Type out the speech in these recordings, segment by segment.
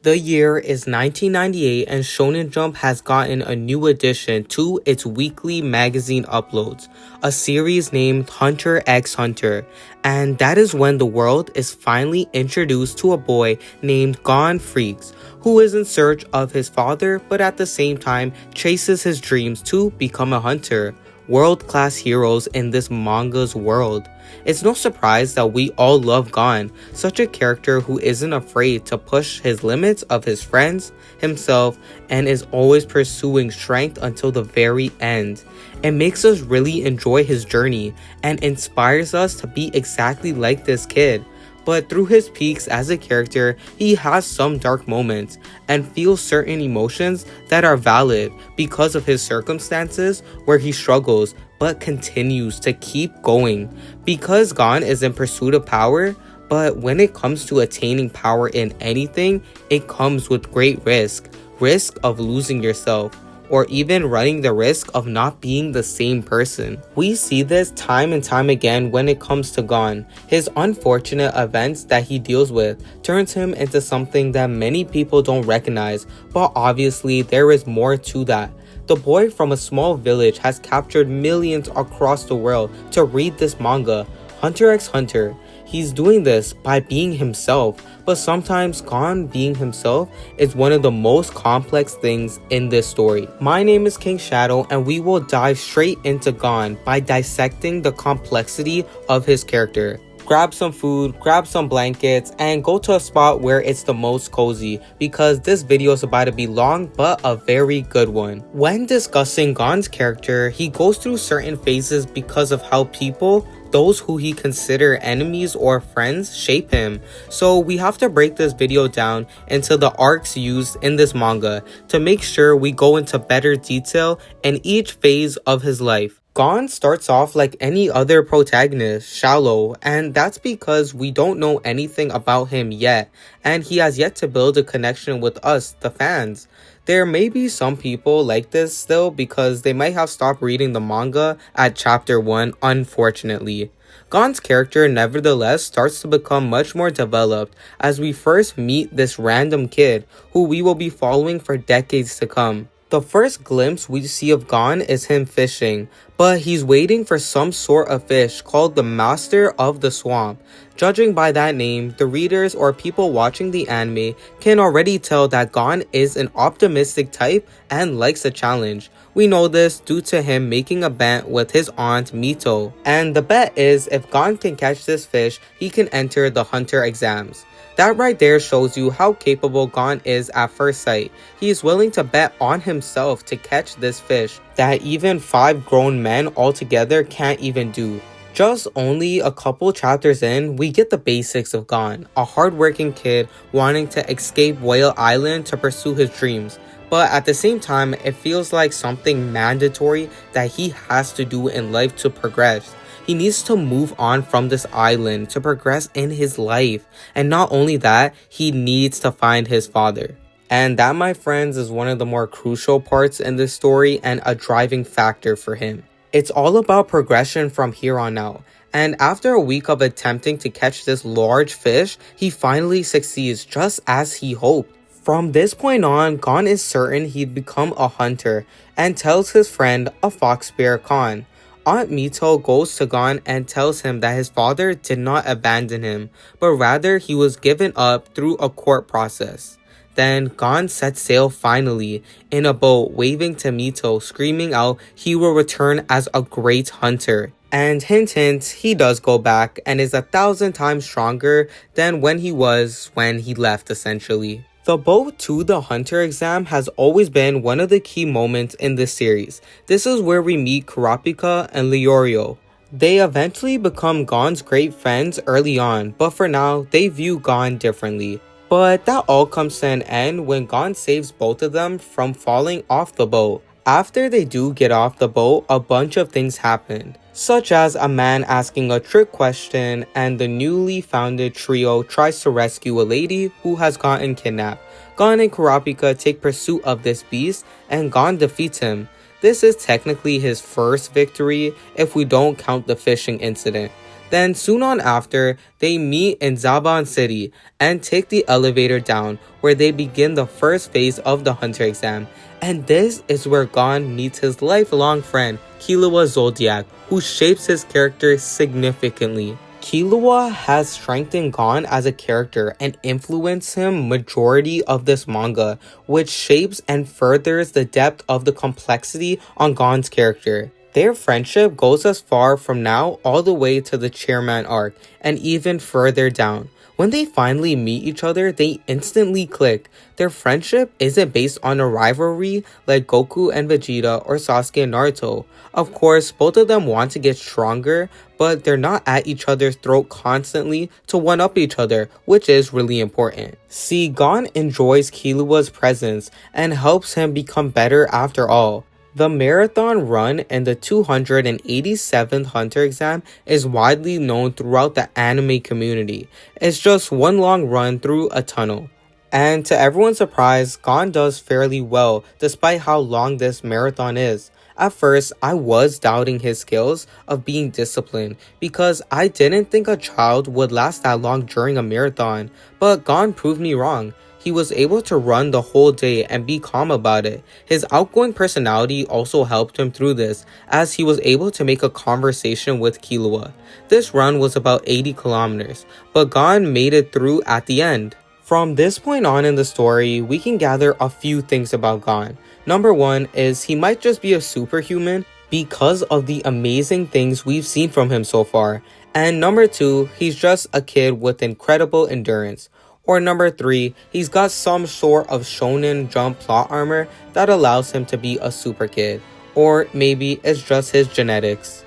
The year is 1998 and Shonen Jump has gotten a new addition to its weekly magazine uploads, a series named Hunter x Hunter, and that is when the world is finally introduced to a boy named Gon Freecss, who is in search of his father but at the same time chases his dreams to become a hunter. World-class heroes in this manga's world. It's no surprise that we all love Gon, such a character who isn't afraid to push his limits of his friends, himself, and is always pursuing strength until the very end. It makes us really enjoy his journey and inspires us to be exactly like this kid. But through his peaks as a character, he has some dark moments and feels certain emotions that are valid because of his circumstances where he struggles but continues to keep going. Because Gon is in pursuit of power, but when it comes to attaining power in anything, it comes with great risk. Risk of losing yourself, or even running the risk of not being the same person. We see this time and time again when it comes to Gon. His unfortunate events that he deals with turns him into something that many people don't recognize, but obviously there is more to that. The boy from a small village has captured millions across the world to read this manga, Hunter x Hunter. He's doing this by being himself, but sometimes Gon being himself is one of the most complex things in this story. My name is King Shadow and we will dive straight into Gon by dissecting the complexity of his character. Grab some food, grab some blankets, and go to a spot where it's the most cozy because this video is about to be long but a very good one. When discussing Gon's character, he goes through certain phases because of how people, those who he consider enemies or friends, shape him. So we have to break this video down into the arcs used in this manga to make sure we go into better detail in each phase of his life. Gon starts off like any other protagonist, shallow, and that's because we don't know anything about him yet, and he has yet to build a connection with us, the fans. There may be some people like this still because they might have stopped reading the manga at chapter 1, unfortunately. Gon's character nevertheless starts to become much more developed as we first meet this random kid who we will be following for decades to come. The first glimpse we see of Gon is him fishing, but he's waiting for some sort of fish called the Master of the Swamp. Judging by that name, the readers or people watching the anime can already tell that Gon is an optimistic type and likes a challenge. We know this due to him making a bet with his aunt Mito. And the bet is if Gon can catch this fish, he can enter the hunter exams. That right there shows you how capable Gon is at first sight. He is willing to bet on himself to catch this fish that even 5 grown men altogether can't even do. Just only a couple chapters in, we get the basics of Gon, a hardworking kid wanting to escape Whale Island to pursue his dreams. But at the same time, it feels like something mandatory that he has to do in life to progress. He needs to move on from this island to progress in his life. And not only that, he needs to find his father. And that, my friends, is one of the more crucial parts in this story and a driving factor for him. It's all about progression from here on out. And after a week of attempting to catch this large fish, he finally succeeds just as he hoped. From this point on, Gon is certain he'd become a hunter and tells his friend, a fox bear Khan. Aunt Mito goes to Gon and tells him that his father did not abandon him, but rather he was given up through a court process. Then Gon sets sail finally, in a boat waving to Mito, screaming out he will return as a great hunter. And hint hint, he does go back and is 1,000 times stronger than when he left essentially. The boat to the hunter exam has always been one of the key moments in this series. This is where we meet Kurapika and Leorio. They eventually become Gon's great friends early on, but for now, they view Gon differently. But that all comes to an end when Gon saves both of them from falling off the boat. After they do get off the boat, a bunch of things happen, such as a man asking a trick question and the newly founded trio tries to rescue a lady who has gotten kidnapped. Gon and Kurapika take pursuit of this beast and Gon defeats him. This is technically his first victory if we don't count the fishing incident. Then soon on after, they meet in Zaban City and take the elevator down where they begin the first phase of the Hunter exam. And this is where Gon meets his lifelong friend, Killua Zoldyck, who shapes his character significantly. Killua has strengthened Gon as a character and influenced him majority of this manga, which shapes and furthers the depth of the complexity on Gon's character. Their friendship goes as far from now all the way to the Chairman arc, and even further down. When they finally meet each other, they instantly click. Their friendship isn't based on a rivalry like Goku and Vegeta or Sasuke and Naruto. Of course, both of them want to get stronger, but they're not at each other's throat constantly to one-up each other, which is really important. See, Gon enjoys Killua's presence and helps him become better after all. The marathon run in the 287th Hunter exam is widely known throughout the anime community. It's just one long run through a tunnel. And to everyone's surprise, Gon does fairly well despite how long this marathon is. At first, I was doubting his skills of being disciplined because I didn't think a child would last that long during a marathon, but Gon proved me wrong. He was able to run the whole day and be calm about it. His outgoing personality also helped him through this, as he was able to make a conversation with Killua. This run was about 80 kilometers, but Gon made it through at the end. From this point on in the story, we can gather a few things about Gon. Number one is he might just be a superhuman because of the amazing things we've seen from him so far. And number two, he's just a kid with incredible endurance. Or number three, he's got some sort of Shonen Jump plot armor that allows him to be a super kid. Or maybe it's just his genetics.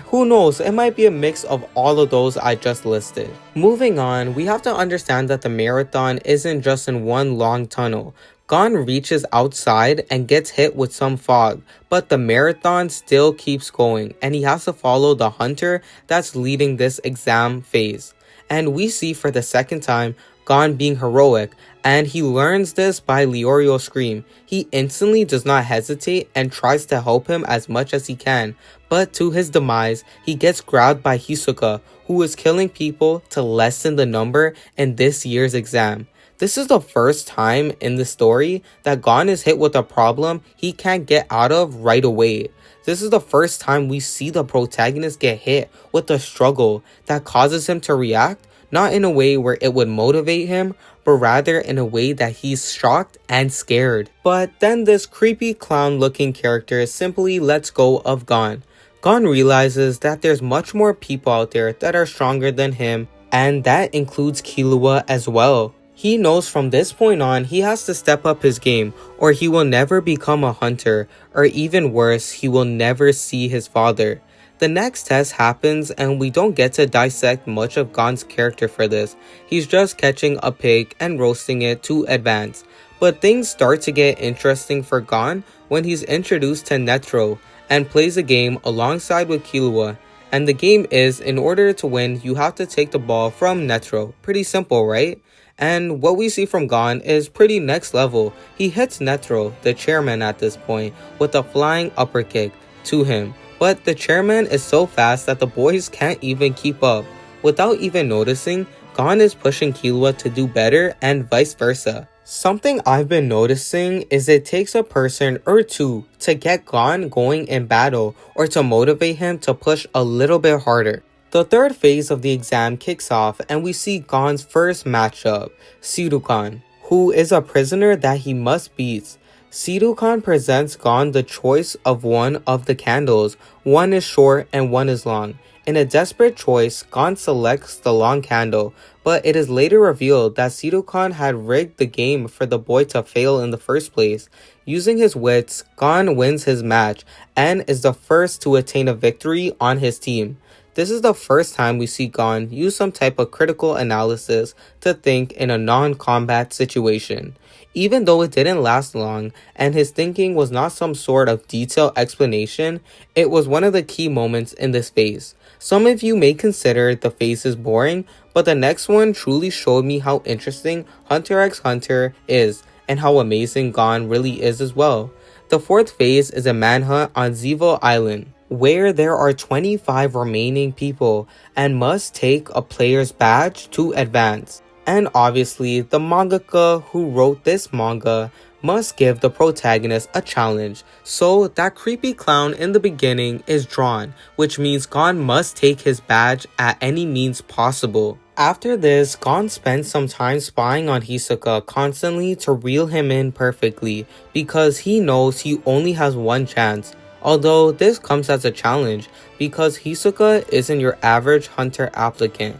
Who knows, it might be a mix of all of those I just listed. Moving on, we have to understand that the marathon isn't just in one long tunnel. Gon reaches outside and gets hit with some fog, but the marathon still keeps going and he has to follow the hunter that's leading this exam phase. And we see for the second time Gon being heroic, and he learns this by Leorio's scream. He instantly does not hesitate and tries to help him as much as he can, but to his demise, he gets grabbed by Hisoka, who is killing people to lessen the number in this year's exam. This is the first time in the story that Gon is hit with a problem he can't get out of right away. This is the first time we see the protagonist get hit with a struggle that causes him to react, not in a way where it would motivate him, but rather in a way that he's shocked and scared. But then this creepy clown looking character simply lets go of Gon. Gon realizes that there's much more people out there that are stronger than him, and that includes Killua as well. He knows from this point on he has to step up his game or he will never become a hunter, or even worse, he will never see his father. The next test happens and we don't get to dissect much of Gon's character for this. He's just catching a pig and roasting it to advance. But things start to get interesting for Gon when he's introduced to Netero and plays a game alongside with Killua. And the game is, in order to win, you have to take the ball from Netero. Pretty simple, right? And what we see from Gon is pretty next level. He hits Netero, the chairman at this point, with a flying upper kick to him. But the chairman is so fast that the boys can't even keep up. Without even noticing, Gon is pushing Killua to do better and vice versa. Something I've been noticing is it takes a person or two to get Gon going in battle or to motivate him to push a little bit harder. The third phase of the exam kicks off and we see Gon's first matchup, Sirukan, who is a prisoner that he must beat. Sirukan presents Gon the choice of one of the candles. One is short and one is long. In a desperate choice, Gon selects the long candle, but it is later revealed that Sirukan had rigged the game for the boy to fail in the first place. Using his wits, Gon wins his match and is the first to attain a victory on his team. This is the first time we see Gon use some type of critical analysis to think in a non-combat situation. Even though it didn't last long and his thinking was not some sort of detailed explanation, it was one of the key moments in this phase. Some of you may consider the phases boring, but the next one truly showed me how interesting HunterxHunter is and how amazing Gon really is as well. The fourth phase is a manhunt on Zevo Island. where there are 25 remaining people and must take a player's badge to advance. And obviously, the mangaka who wrote this manga must give the protagonist a challenge. So that creepy clown in the beginning is drawn, which means Gon must take his badge at any means possible. After this, Gon spends some time spying on Hisoka constantly to reel him in perfectly because he knows he only has one chance. Although this comes as a challenge because Hisoka isn't your average hunter applicant.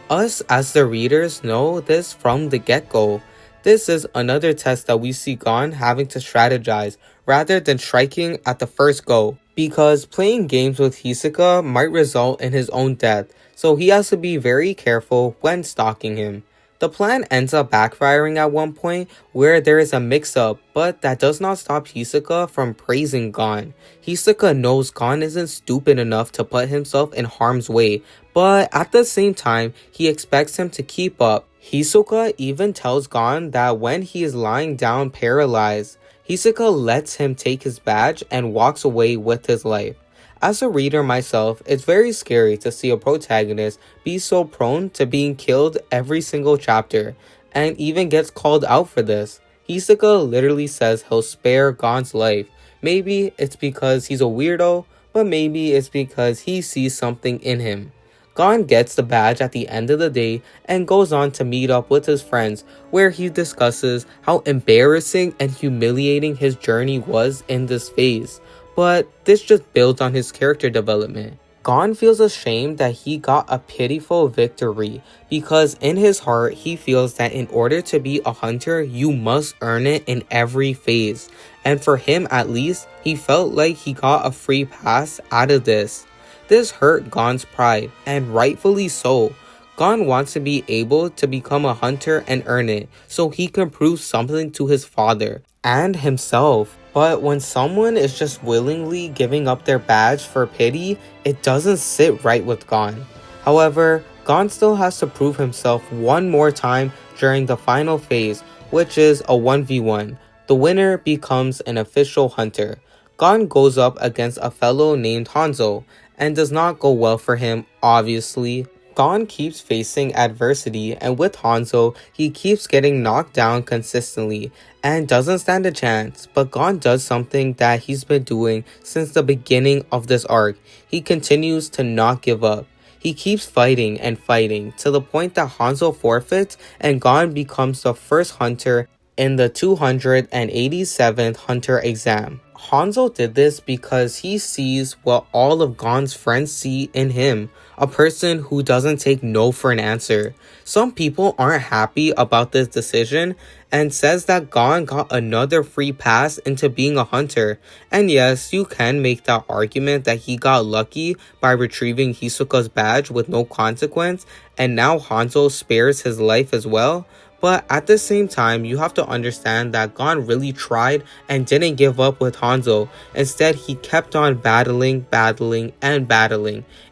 Us as the readers know this from the get-go. This is another test that we see Gon having to strategize rather than striking at the first go, because playing games with Hisoka might result in his own death, so he has to be very careful when stalking him. The plan ends up backfiring at one point where there is a mix-up, but that does not stop Hisoka from praising Gon. Hisoka knows Gon isn't stupid enough to put himself in harm's way, but at the same time, he expects him to keep up. Hisoka even tells Gon that when he is lying down paralyzed, Hisoka lets him take his badge and walks away with his life. As a reader myself, it's very scary to see a protagonist be so prone to being killed every single chapter, and even gets called out for this. Hisoka literally says he'll spare Gon's life. Maybe it's because he's a weirdo, but maybe it's because he sees something in him. Gon gets the badge at the end of the day and goes on to meet up with his friends, where he discusses how embarrassing and humiliating his journey was in this phase. But this just builds on his character development. Gon feels ashamed that he got a pitiful victory because in his heart he feels that in order to be a hunter you must earn it in every phase. And for him at least, he felt like he got a free pass out of this. This hurt Gon's pride, and rightfully so. Gon wants to be able to become a hunter and earn it so he can prove something to his father and himself. But when someone is just willingly giving up their badge for pity, it doesn't sit right with Gon. However, Gon still has to prove himself one more time during the final phase, which is a 1v1. The winner becomes an official hunter. Gon goes up against a fellow named Hanzo, and does not go well for him, obviously. Gon keeps facing adversity, and with Hanzo, he keeps getting knocked down consistently and doesn't stand a chance. But Gon does something that he's been doing since the beginning of this arc. He continues to not give up. He keeps fighting and fighting to the point that Hanzo forfeits and Gon becomes the first hunter in the 287th hunter exam. Hanzo did this because he sees what all of Gon's friends see in him, a person who doesn't take no for an answer. Some people aren't happy about this decision and says that Gon got another free pass into being a hunter. And yes, you can make that argument that he got lucky by retrieving Hisoka's badge with no consequence, and now Hanzo spares his life as well. But at the same time, you have to understand that Gon really tried and didn't give up with Hanzo. Instead, he kept on battling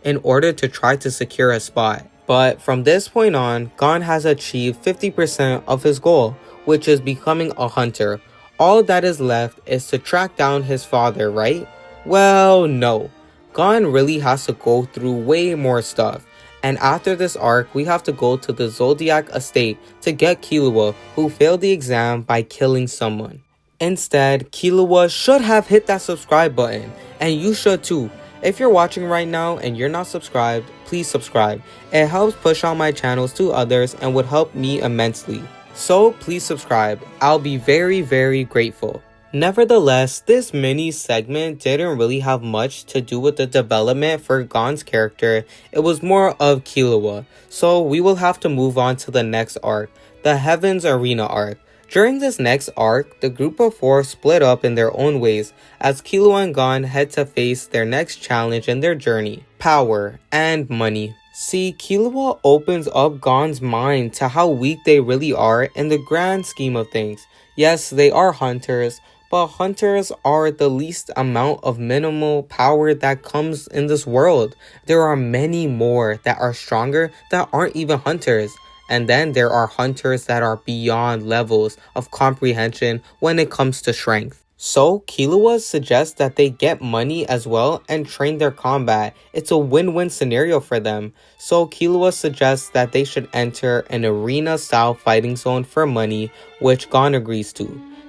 in order to try to secure a spot. But from this point on, Gon has achieved 50% of his goal, which is becoming a hunter. All that is left is to track down his father, right? Well, no. Gon really has to go through way more stuff. And after this arc, we have to go to the Zodiac estate to get Killua, who failed the exam by killing someone. Instead, Killua should have hit that subscribe button, and you should too. If you're watching right now and you're not subscribed, please subscribe. It helps push out my channels to others and would help me immensely. So please subscribe. I'll be very, very grateful. Nevertheless, this mini segment didn't really have much to do with the development for Gon's character. It was more of Killua. So we will have to move on to the next arc, the Heaven's Arena arc. During this next arc, the group of four split up in their own ways as Killua and Gon head to face their next challenge in their journey, power and money. See, Killua opens up Gon's mind to how weak they really are in the grand scheme of things. Yes, they are hunters, but hunters are the least amount of minimal power that comes in this world. There are many more that are stronger that aren't even hunters. And then there are hunters that are beyond levels of comprehension when it comes to strength. So Killua suggests that they get money as well and train their combat. It's a win-win scenario for them. So Killua suggests that they should enter an arena-style fighting zone for money, which Gon agrees to.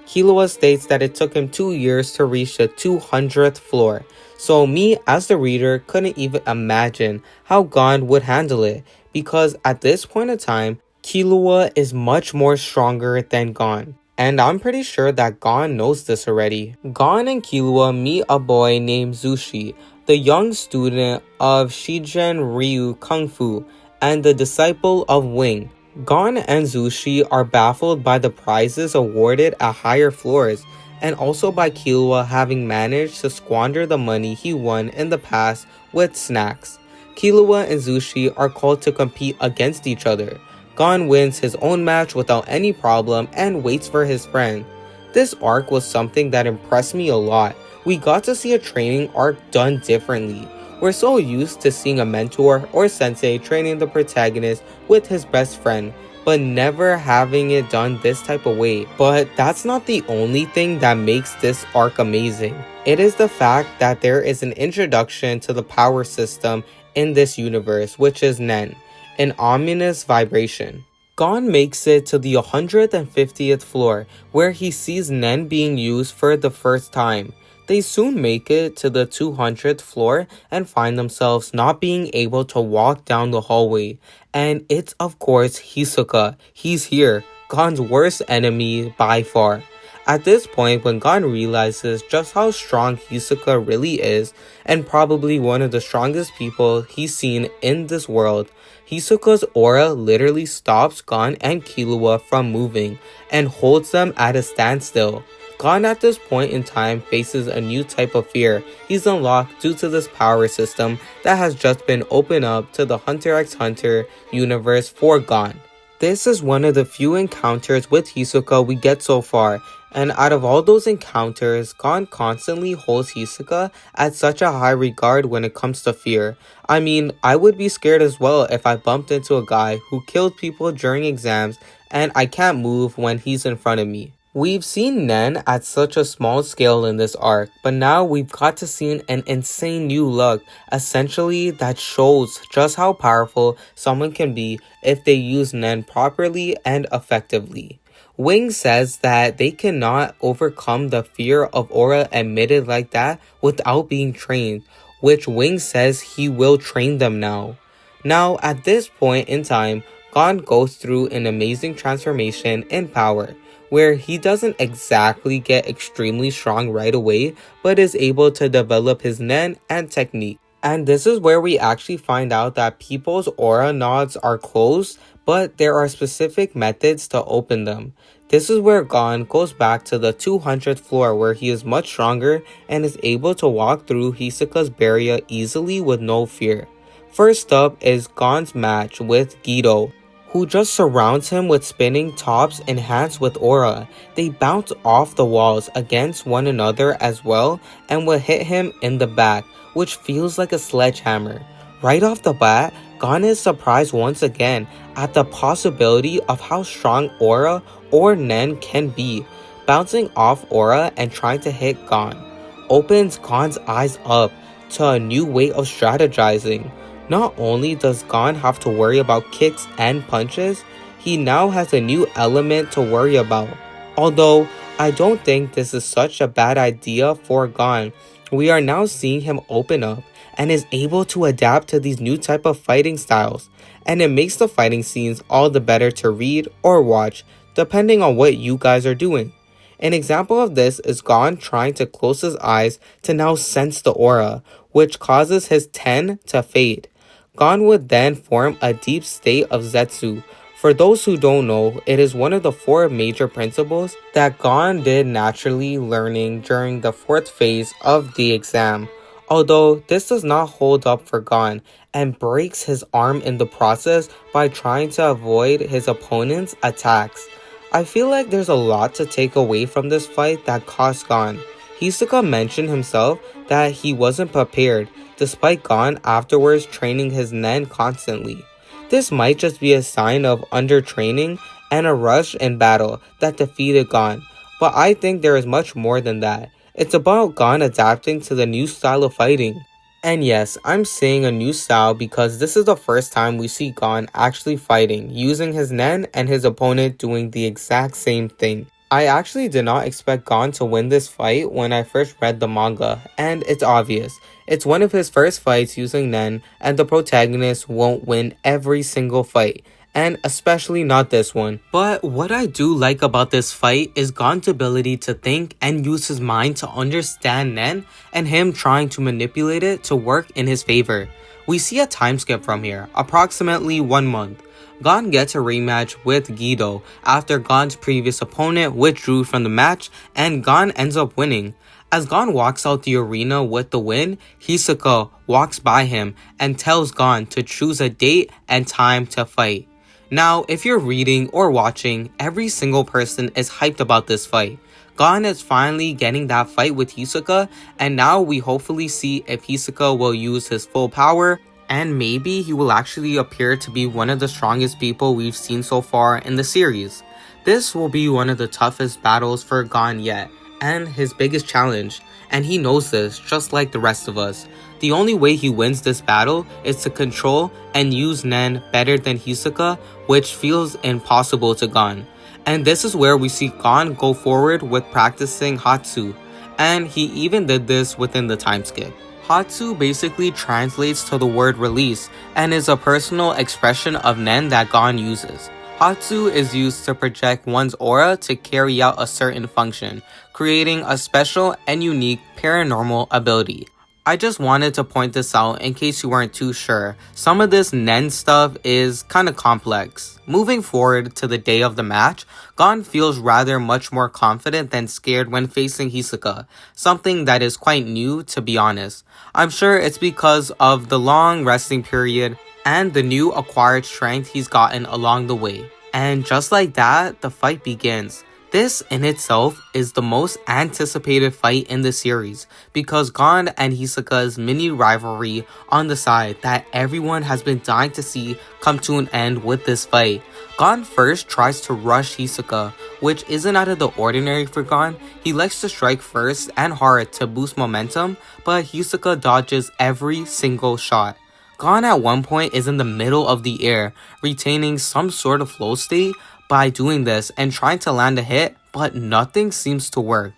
Killua states that it took him 2 years to reach the 200th floor. So me, as the reader, couldn't even imagine how Gon would handle it, because at this point in time, Killua is much more stronger than Gon. And I'm pretty sure that Gon knows this already. Gon and Killua meet a boy named Zushi, the young student of Shijen Ryu Kung Fu and the disciple of Wing. Gon and Zushi are baffled by the prizes awarded at higher floors, and also by Killua having managed to squander the money he won in the past with snacks. Killua and Zushi are called to compete against each other. Gon wins his own match without any problem and waits for his friend. This arc was something that impressed me a lot. We got to see a training arc done differently. We're so used to seeing a mentor or sensei training the protagonist with his best friend, but never having it done this type of way. But that's not the only thing that makes this arc amazing. It is the fact that there is an introduction to the power system in this universe, which is Nen, an ominous vibration. Gon makes it to the 150th floor, where he sees Nen being used for the first time. They soon make it to the 200th floor and find themselves not being able to walk down the hallway. And it's of course Hisoka. He's here, Gon's worst enemy by far. At this point, when Gon realizes just how strong Hisoka really is, and probably one of the strongest people he's seen in this world, Hisoka's aura literally stops Gon and Killua from moving and holds them at a standstill. Gon at this point in time faces a new type of fear he's unlocked due to this power system that has just been opened up to the Hunter x Hunter universe for Gon. This is one of the few encounters with Hisoka we get so far, and out of all those encounters, Gon constantly holds Hisoka at such a high regard when it comes to fear. I mean, I would be scared as well if I bumped into a guy who killed people during exams and I can't move when he's in front of me. We've seen Nen at such a small scale in this arc, but now we've got to see an insane new look, essentially that shows just how powerful someone can be if they use Nen properly and effectively. Wing says that they cannot overcome the fear of aura emitted like that without being trained, which Wing says he will train them now. Now, at this point in time, Gon goes through an amazing transformation in power, where he doesn't exactly get extremely strong right away, but is able to develop his Nen and technique. And this is where we actually find out that people's aura nodes are closed, but there are specific methods to open them. This is where Gon goes back to the 200th floor, where he is much stronger and is able to walk through Hisoka's barrier easily with no fear. First up is Gon's match with Gedo, who just surrounds him with spinning tops enhanced with aura. They bounce off the walls against one another as well and will hit him in the back, which feels like a sledgehammer. Right off the bat, Gon is surprised once again at the possibility of how strong aura or Nen can be. Bouncing off aura and trying to hit Gon opens Gon's eyes up to a new way of strategizing. Not only does Gon have to worry about kicks and punches, he now has a new element to worry about. Although, I don't think this is such a bad idea for Gon. We are now seeing him open up and is able to adapt to these new type of fighting styles, and it makes the fighting scenes all the better to read or watch, depending on what you guys are doing. An example of this is Gon trying to close his eyes to now sense the aura, which causes his Ten to fade. Gon would then form a deep state of Zetsu. For those who don't know, it is one of the 4 major principles that Gon did naturally learning during the 4th phase of the exam. Although this does not hold up for Gon and breaks his arm in the process by trying to avoid his opponent's attacks. I feel like there's a lot to take away from this fight that cost Gon. Hisoka mentioned himself that he wasn't prepared, despite Gon afterwards training his Nen constantly. This might just be a sign of undertraining and a rush in battle that defeated Gon, But I think there is much more than that. It's about Gon adapting to the new style of fighting. And yes, I'm saying a new style because this is the first time we see Gon actually fighting, using his Nen and his opponent doing the exact same thing. I actually did not expect Gon to win this fight when I first read the manga, and it's obvious. It's one of his first fights using Nen, and the protagonist won't win every single fight, and especially not this one. But what I do like about this fight is Gon's ability to think and use his mind to understand Nen, and him trying to manipulate it to work in his favor. We see a time skip from here, approximately 1 month. Gon gets a rematch with Guido after Gon's previous opponent withdrew from the match, and Gon ends up winning. As Gon walks out the arena with the win, Hisoka walks by him and tells Gon to choose a date and time to fight. Now, if you're reading or watching, every single person is hyped about this fight. Gon is finally getting that fight with Hisoka, and now we hopefully see if Hisoka will use his full power, and maybe he will actually appear to be one of the strongest people we've seen so far in the series. This will be one of the toughest battles for Gon yet, and his biggest challenge, and he knows this just like the rest of us. The only way he wins this battle is to control and use Nen better than Hisoka, which feels impossible to Gon. And this is where we see Gon go forward with practicing Hatsu, and he even did this within the time skip. Hatsu basically translates to the word release and is a personal expression of Nen that Gon uses. Hatsu is used to project one's aura to carry out a certain function, creating a special and unique paranormal ability. I just wanted to point this out in case you weren't too sure. Some of this Nen stuff is kinda complex. Moving forward to the day of the match, Gon feels rather much more confident than scared when facing Hisoka, something that is quite new to be honest. I'm sure it's because of the long resting period and the new acquired strength he's gotten along the way. And just like that, the fight begins. This in itself is the most anticipated fight in the series because Gon and Hisoka's mini rivalry on the side that everyone has been dying to see come to an end with this fight. Gon first tries to rush Hisoka, which isn't out of the ordinary for Gon. He likes to strike first and hard to boost momentum, but Hisoka dodges every single shot. Gon at one point is in the middle of the air, retaining some sort of flow state by doing this and trying to land a hit, but nothing seems to work.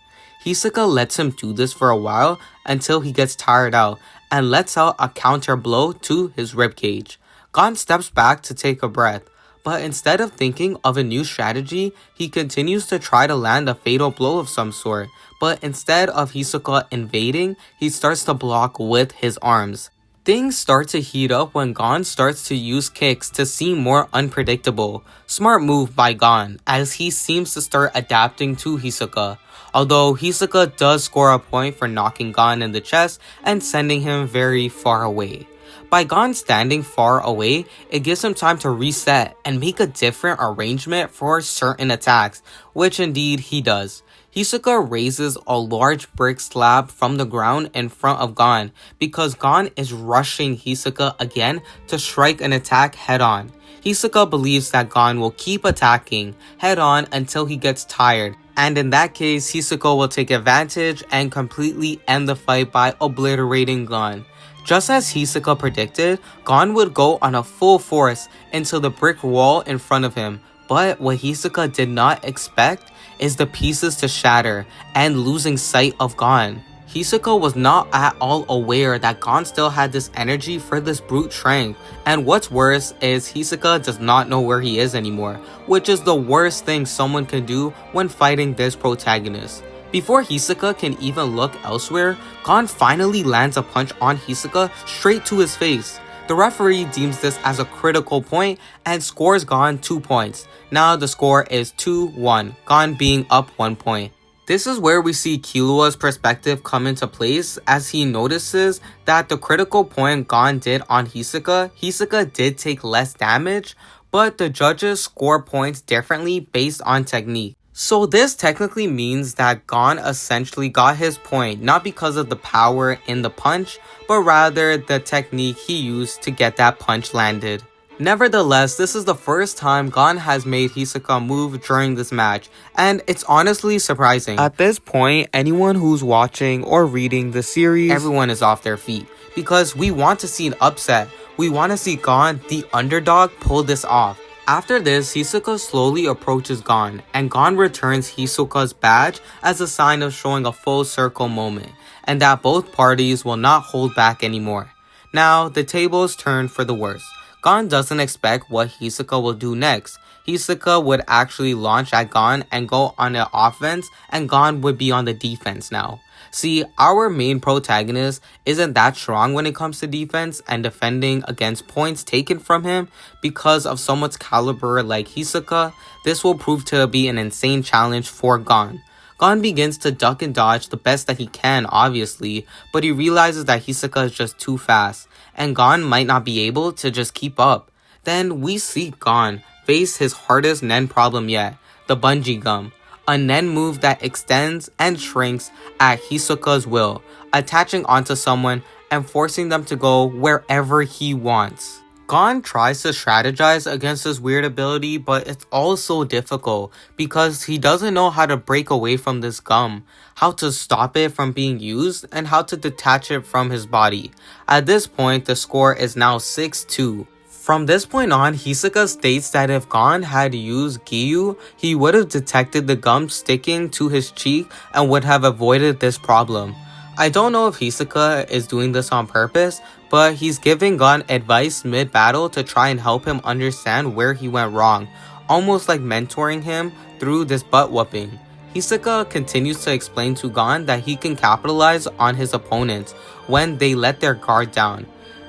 Hisoka lets him do this for a while until he gets tired out and lets out a counter blow to his ribcage. Gon steps back to take a breath, but instead of thinking of a new strategy, he continues to try to land a fatal blow of some sort, but instead of Hisoka invading, he starts to block with his arms. Things start to heat up when Gon starts to use kicks to seem more unpredictable. Smart move by Gon, as he seems to start adapting to Hisoka. Although Hisoka does score a point for knocking Gon in the chest and sending him very far away. By Gon standing far away, it gives him time to reset and make a different arrangement for certain attacks, which indeed he does. Hisoka raises a large brick slab from the ground in front of Gon because Gon is rushing Hisoka again to strike an attack head on. Hisoka believes that Gon will keep attacking head on until he gets tired, and in that case, Hisoka will take advantage and completely end the fight by obliterating Gon. Just as Hisoka predicted, Gon would go on a full force into the brick wall in front of him, but what Hisoka did not expect is the pieces to shatter and losing sight of Gon. Hisoka was not at all aware that Gon still had this energy for this brute strength, and what's worse is Hisoka does not know where he is anymore, which is the worst thing someone can do when fighting this protagonist. Before Hisoka can even look elsewhere, Gon finally lands a punch on Hisoka straight to his face. The referee deems this as a critical point and scores Gon 2 points. Now the score is 2-1, Gon being up 1 point. This is where we see Killua's perspective come into place as he notices that the critical point Gon did on Hisoka did take less damage, but the judges score points differently based on technique. So this technically means that Gon essentially got his point not because of the power in the punch, but rather the technique he used to get that punch landed. Nevertheless, this is the first time Gon has made Hisoka move during this match, and it's honestly surprising. At this point, anyone who's watching or reading the series, everyone is off their feet, because we want to see an upset. We want to see Gon, the underdog, pull this off. After this, Hisoka slowly approaches Gon, and Gon returns Hisoka's badge as a sign of showing a full circle moment, and that both parties will not hold back anymore. Now, the tables turn for the worse. Gon doesn't expect what Hisoka will do next. Hisoka would actually launch at Gon and go on an offense, and Gon would be on the defense now. See, our main protagonist isn't that strong when it comes to defense and defending against points taken from him. Because of someone's caliber like Hisoka, this will prove to be an insane challenge for Gon. Gon begins to duck and dodge the best that he can, obviously, but he realizes that Hisoka is just too fast, and Gon might not be able to just keep up. Then we see Gon face his hardest Nen problem yet, the bungee gum, a Nen move that extends and shrinks at Hisoka's will, attaching onto someone and forcing them to go wherever he wants. Gon tries to strategize against this weird ability, but it's all so difficult because he doesn't know how to break away from this gum, how to stop it from being used, and how to detach it from his body. At this point, the score is now 6-2. From this point on, Hisoka states that if Gon had used Gyu, he would have detected the gum sticking to his cheek and would have avoided this problem. I don't know if Hisoka is doing this on purpose, but he's giving Gon advice mid-battle to try and help him understand where he went wrong, almost like mentoring him through this butt-whooping. Hisoka continues to explain to Gon that he can capitalize on his opponents when they let their guard down,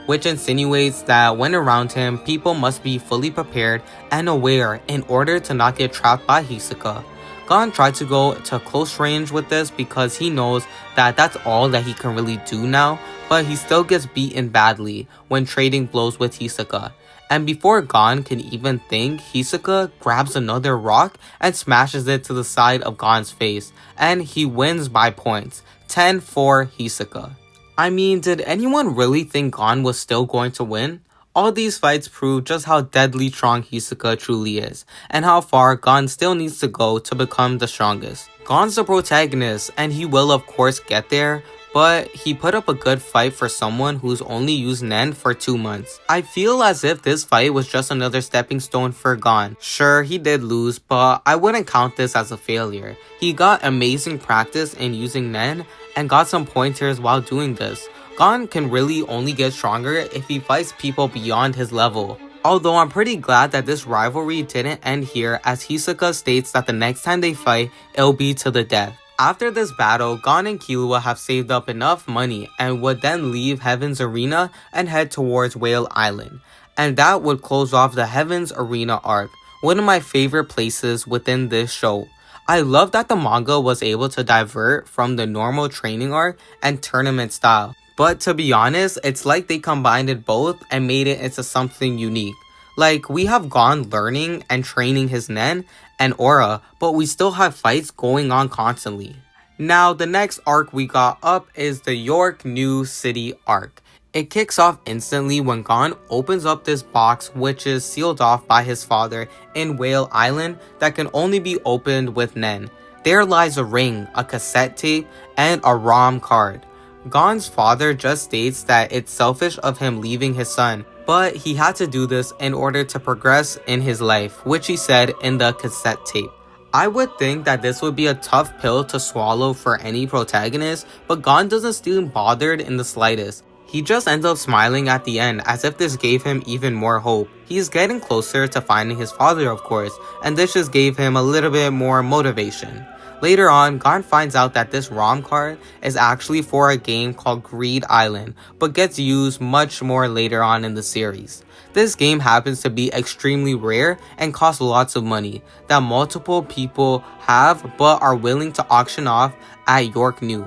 which insinuates that when around him, people must be fully prepared and aware in order to not get trapped by Hisoka. Gon tried to go to close range with this because he knows that that's all that he can really do now, but he still gets beaten badly when trading blows with Hisoka. And before Gon can even think, Hisoka grabs another rock and smashes it to the side of Gon's face, and he wins by points, 10-4 Hisoka. I mean, did anyone really think Gon was still going to win? All these fights prove just how deadly strong Hisoka truly is, and how far Gon still needs to go to become the strongest. Gon's the protagonist, and he will of course get there, but he put up a good fight for someone who's only used Nen for 2 months. I feel as if this fight was just another stepping stone for Gon. Sure, he did lose, but I wouldn't count this as a failure. He got amazing practice in using Nen, and got some pointers while doing this. Gon can really only get stronger if he fights people beyond his level. Although I'm pretty glad that this rivalry didn't end here, as Hisoka states that the next time they fight, it'll be to the death. After this battle, Gon and Killua have saved up enough money and would then leave Heaven's Arena and head towards Whale Island. And that would close off the Heaven's Arena arc, one of my favorite places within this show. I love that the manga was able to divert from the normal training arc and tournament style. But to be honest, it's like they combined it both and made it into something unique. Like, we have Gon learning and training his Nen and Aura, but we still have fights going on constantly. Now, the next arc we got up is the Yorknew City arc. It kicks off instantly when Gon opens up this box, which is sealed off by his father in Whale Island, that can only be opened with Nen. There lies a ring, a cassette tape, and a ROM card. Gon's father just states that it's selfish of him leaving his son, but he had to do this in order to progress in his life, which he said in the cassette tape. I would think that this would be a tough pill to swallow for any protagonist, but Gon doesn't seem bothered in the slightest. He just ends up smiling at the end, as if this gave him even more hope. He's getting closer to finding his father, of course, and this just gave him a little bit more motivation. Later on, Gon finds out that this ROM card is actually for a game called Greed Island, but gets used much more later on in the series. This game happens to be extremely rare and costs lots of money that multiple people have but are willing to auction off at Yorknew.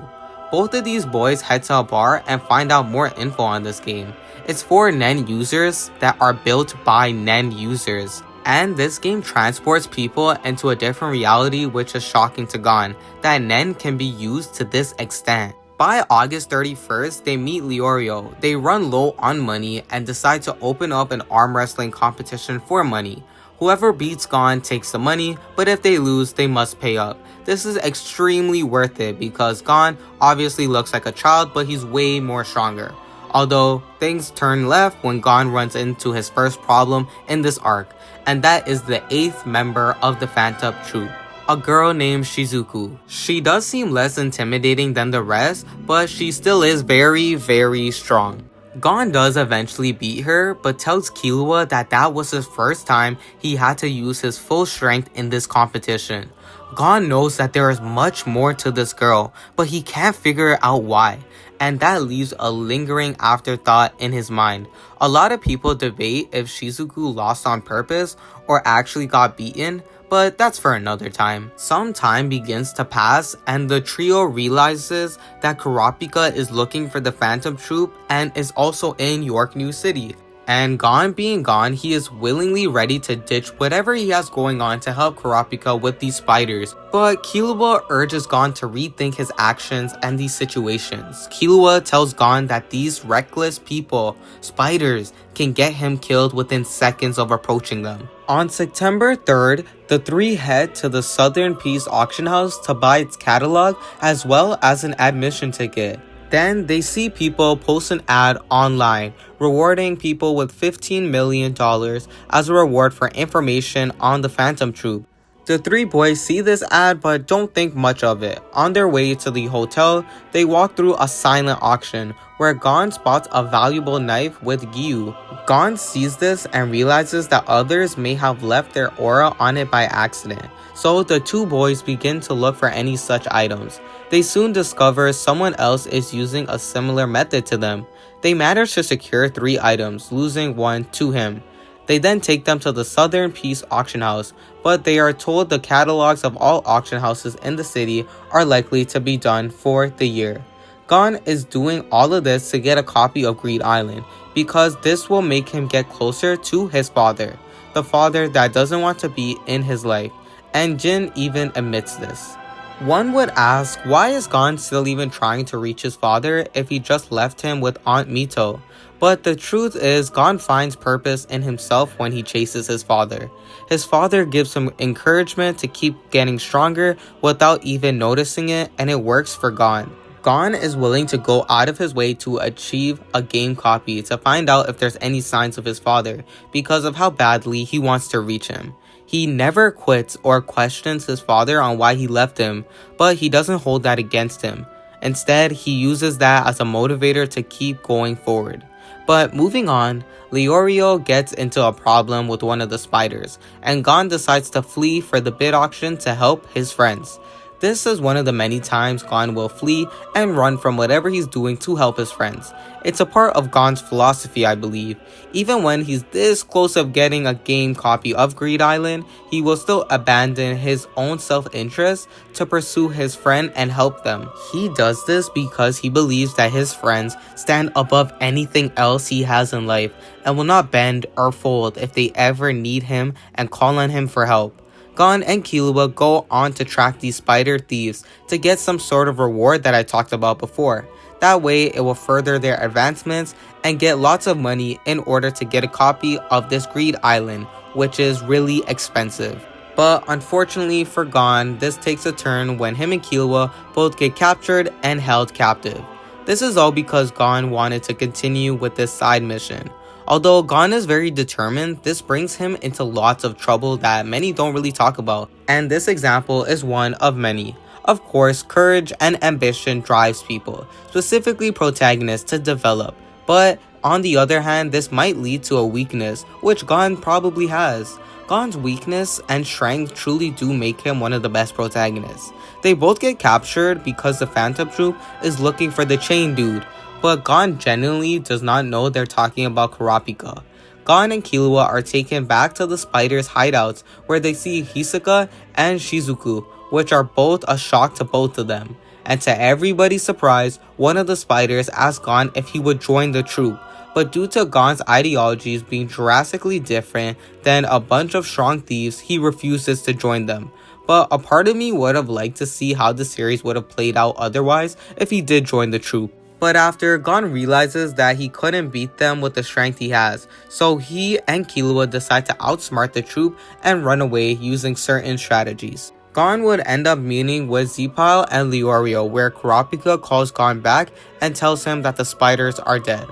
Both of these boys head to a bar and find out more info on this game. It's for Nen users that are built by Nen users. And this game transports people into a different reality, which is shocking to Gon, that Nen can be used to this extent. By August 31st, they meet Leorio. They run low on money and decide to open up an arm wrestling competition for money. Whoever beats Gon takes the money, but if they lose, they must pay up. This is extremely worth it because Gon obviously looks like a child, but he's way more stronger. Although, things turn left when Gon runs into his first problem in this arc, and that is the 8th member of the Phantom Troop, a girl named Shizuku. She does seem less intimidating than the rest, but she still is very, very strong. Gon does eventually beat her, but tells Killua that that was his first time he had to use his full strength in this competition. Gon knows that there is much more to this girl, but he can't figure out why, and that leaves a lingering afterthought in his mind. A lot of people debate if Shizuku lost on purpose or actually got beaten, but that's for another time. Some time begins to pass and the trio realizes that Kurapika is looking for the Phantom Troop and is also in Yorknew City. And Gon being Gon, he is willingly ready to ditch whatever he has going on to help Kurapika with these spiders. But Killua urges Gon to rethink his actions and these situations. Killua tells Gon that these reckless people, spiders, can get him killed within seconds of approaching them. On September 3rd, the three head to the Southern Peace auction house to buy its catalog as well as an admission ticket. Then they see people post an ad online rewarding people with $15 million as a reward for information on the Phantom Troop. The three boys see this ad but don't think much of it. On their way to the hotel, they walk through a silent auction where Gon spots a valuable knife with Gyu. Gon sees this and realizes that others may have left their aura on it by accident. So the two boys begin to look for any such items. They soon discover someone else is using a similar method to them. They manage to secure 3 items, losing one to him. They then take them to the Southern Peace auction house, but they are told the catalogs of all auction houses in the city are likely to be done for the year. Gon is doing all of this to get a copy of Greed Island, because this will make him get closer to his father, the father that doesn't want to be in his life, and Jin even admits this. One would ask, why is Gon still even trying to reach his father if he just left him with Aunt Mito? But the truth is, Gon finds purpose in himself when he chases his father. His father gives him encouragement to keep getting stronger without even noticing it, and it works for Gon. Gon is willing to go out of his way to achieve a game copy to find out if there's any signs of his father because of how badly he wants to reach him. He never quits or questions his father on why he left him, but he doesn't hold that against him. Instead, he uses that as a motivator to keep going forward. But moving on, Leorio gets into a problem with one of the spiders, and Gon decides to flee for the bid auction to help his friends. This is one of the many times Gon will flee and run from whatever he's doing to help his friends. It's a part of Gon's philosophy, I believe. Even when he's this close of getting a game copy of Greed Island, he will still abandon his own self-interest to pursue his friend and help them. He does this because he believes that his friends stand above anything else he has in life and will not bend or fold if they ever need him and call on him for help. Gon and Killua go on to track these spider thieves to get some sort of reward that I talked about before. That way, it will further their advancements and get lots of money in order to get a copy of this Greed Island, which is really expensive. But unfortunately for Gon, this takes a turn when him and Killua both get captured and held captive. This is all because Gon wanted to continue with this side mission. Although Gon is very determined, this brings him into lots of trouble that many don't really talk about, and this example is one of many. Of course, courage and ambition drives people, specifically protagonists, to develop, but on the other hand, this might lead to a weakness, which Gon probably has. Gon's weakness and strength truly do make him one of the best protagonists. They both get captured because the Phantom Troop is looking for the chain dude, but Gon genuinely does not know they're talking about Kurapika. Gon and Killua are taken back to the spiders' hideouts where they see Hisoka and Shizuku, which are both a shock to both of them. And to everybody's surprise, one of the spiders asks Gon if he would join the troop, but due to Gon's ideologies being drastically different than a bunch of strong thieves, he refuses to join them. but a part of me would have liked to see how the series would have played out otherwise if he did join the troop. But after, Gon realizes that he couldn't beat them with the strength he has, so he and Killua decide to outsmart the troop and run away using certain strategies. Gon would end up meeting with Zepile and Leorio, where Kurapika calls Gon back and tells him that the spiders are dead.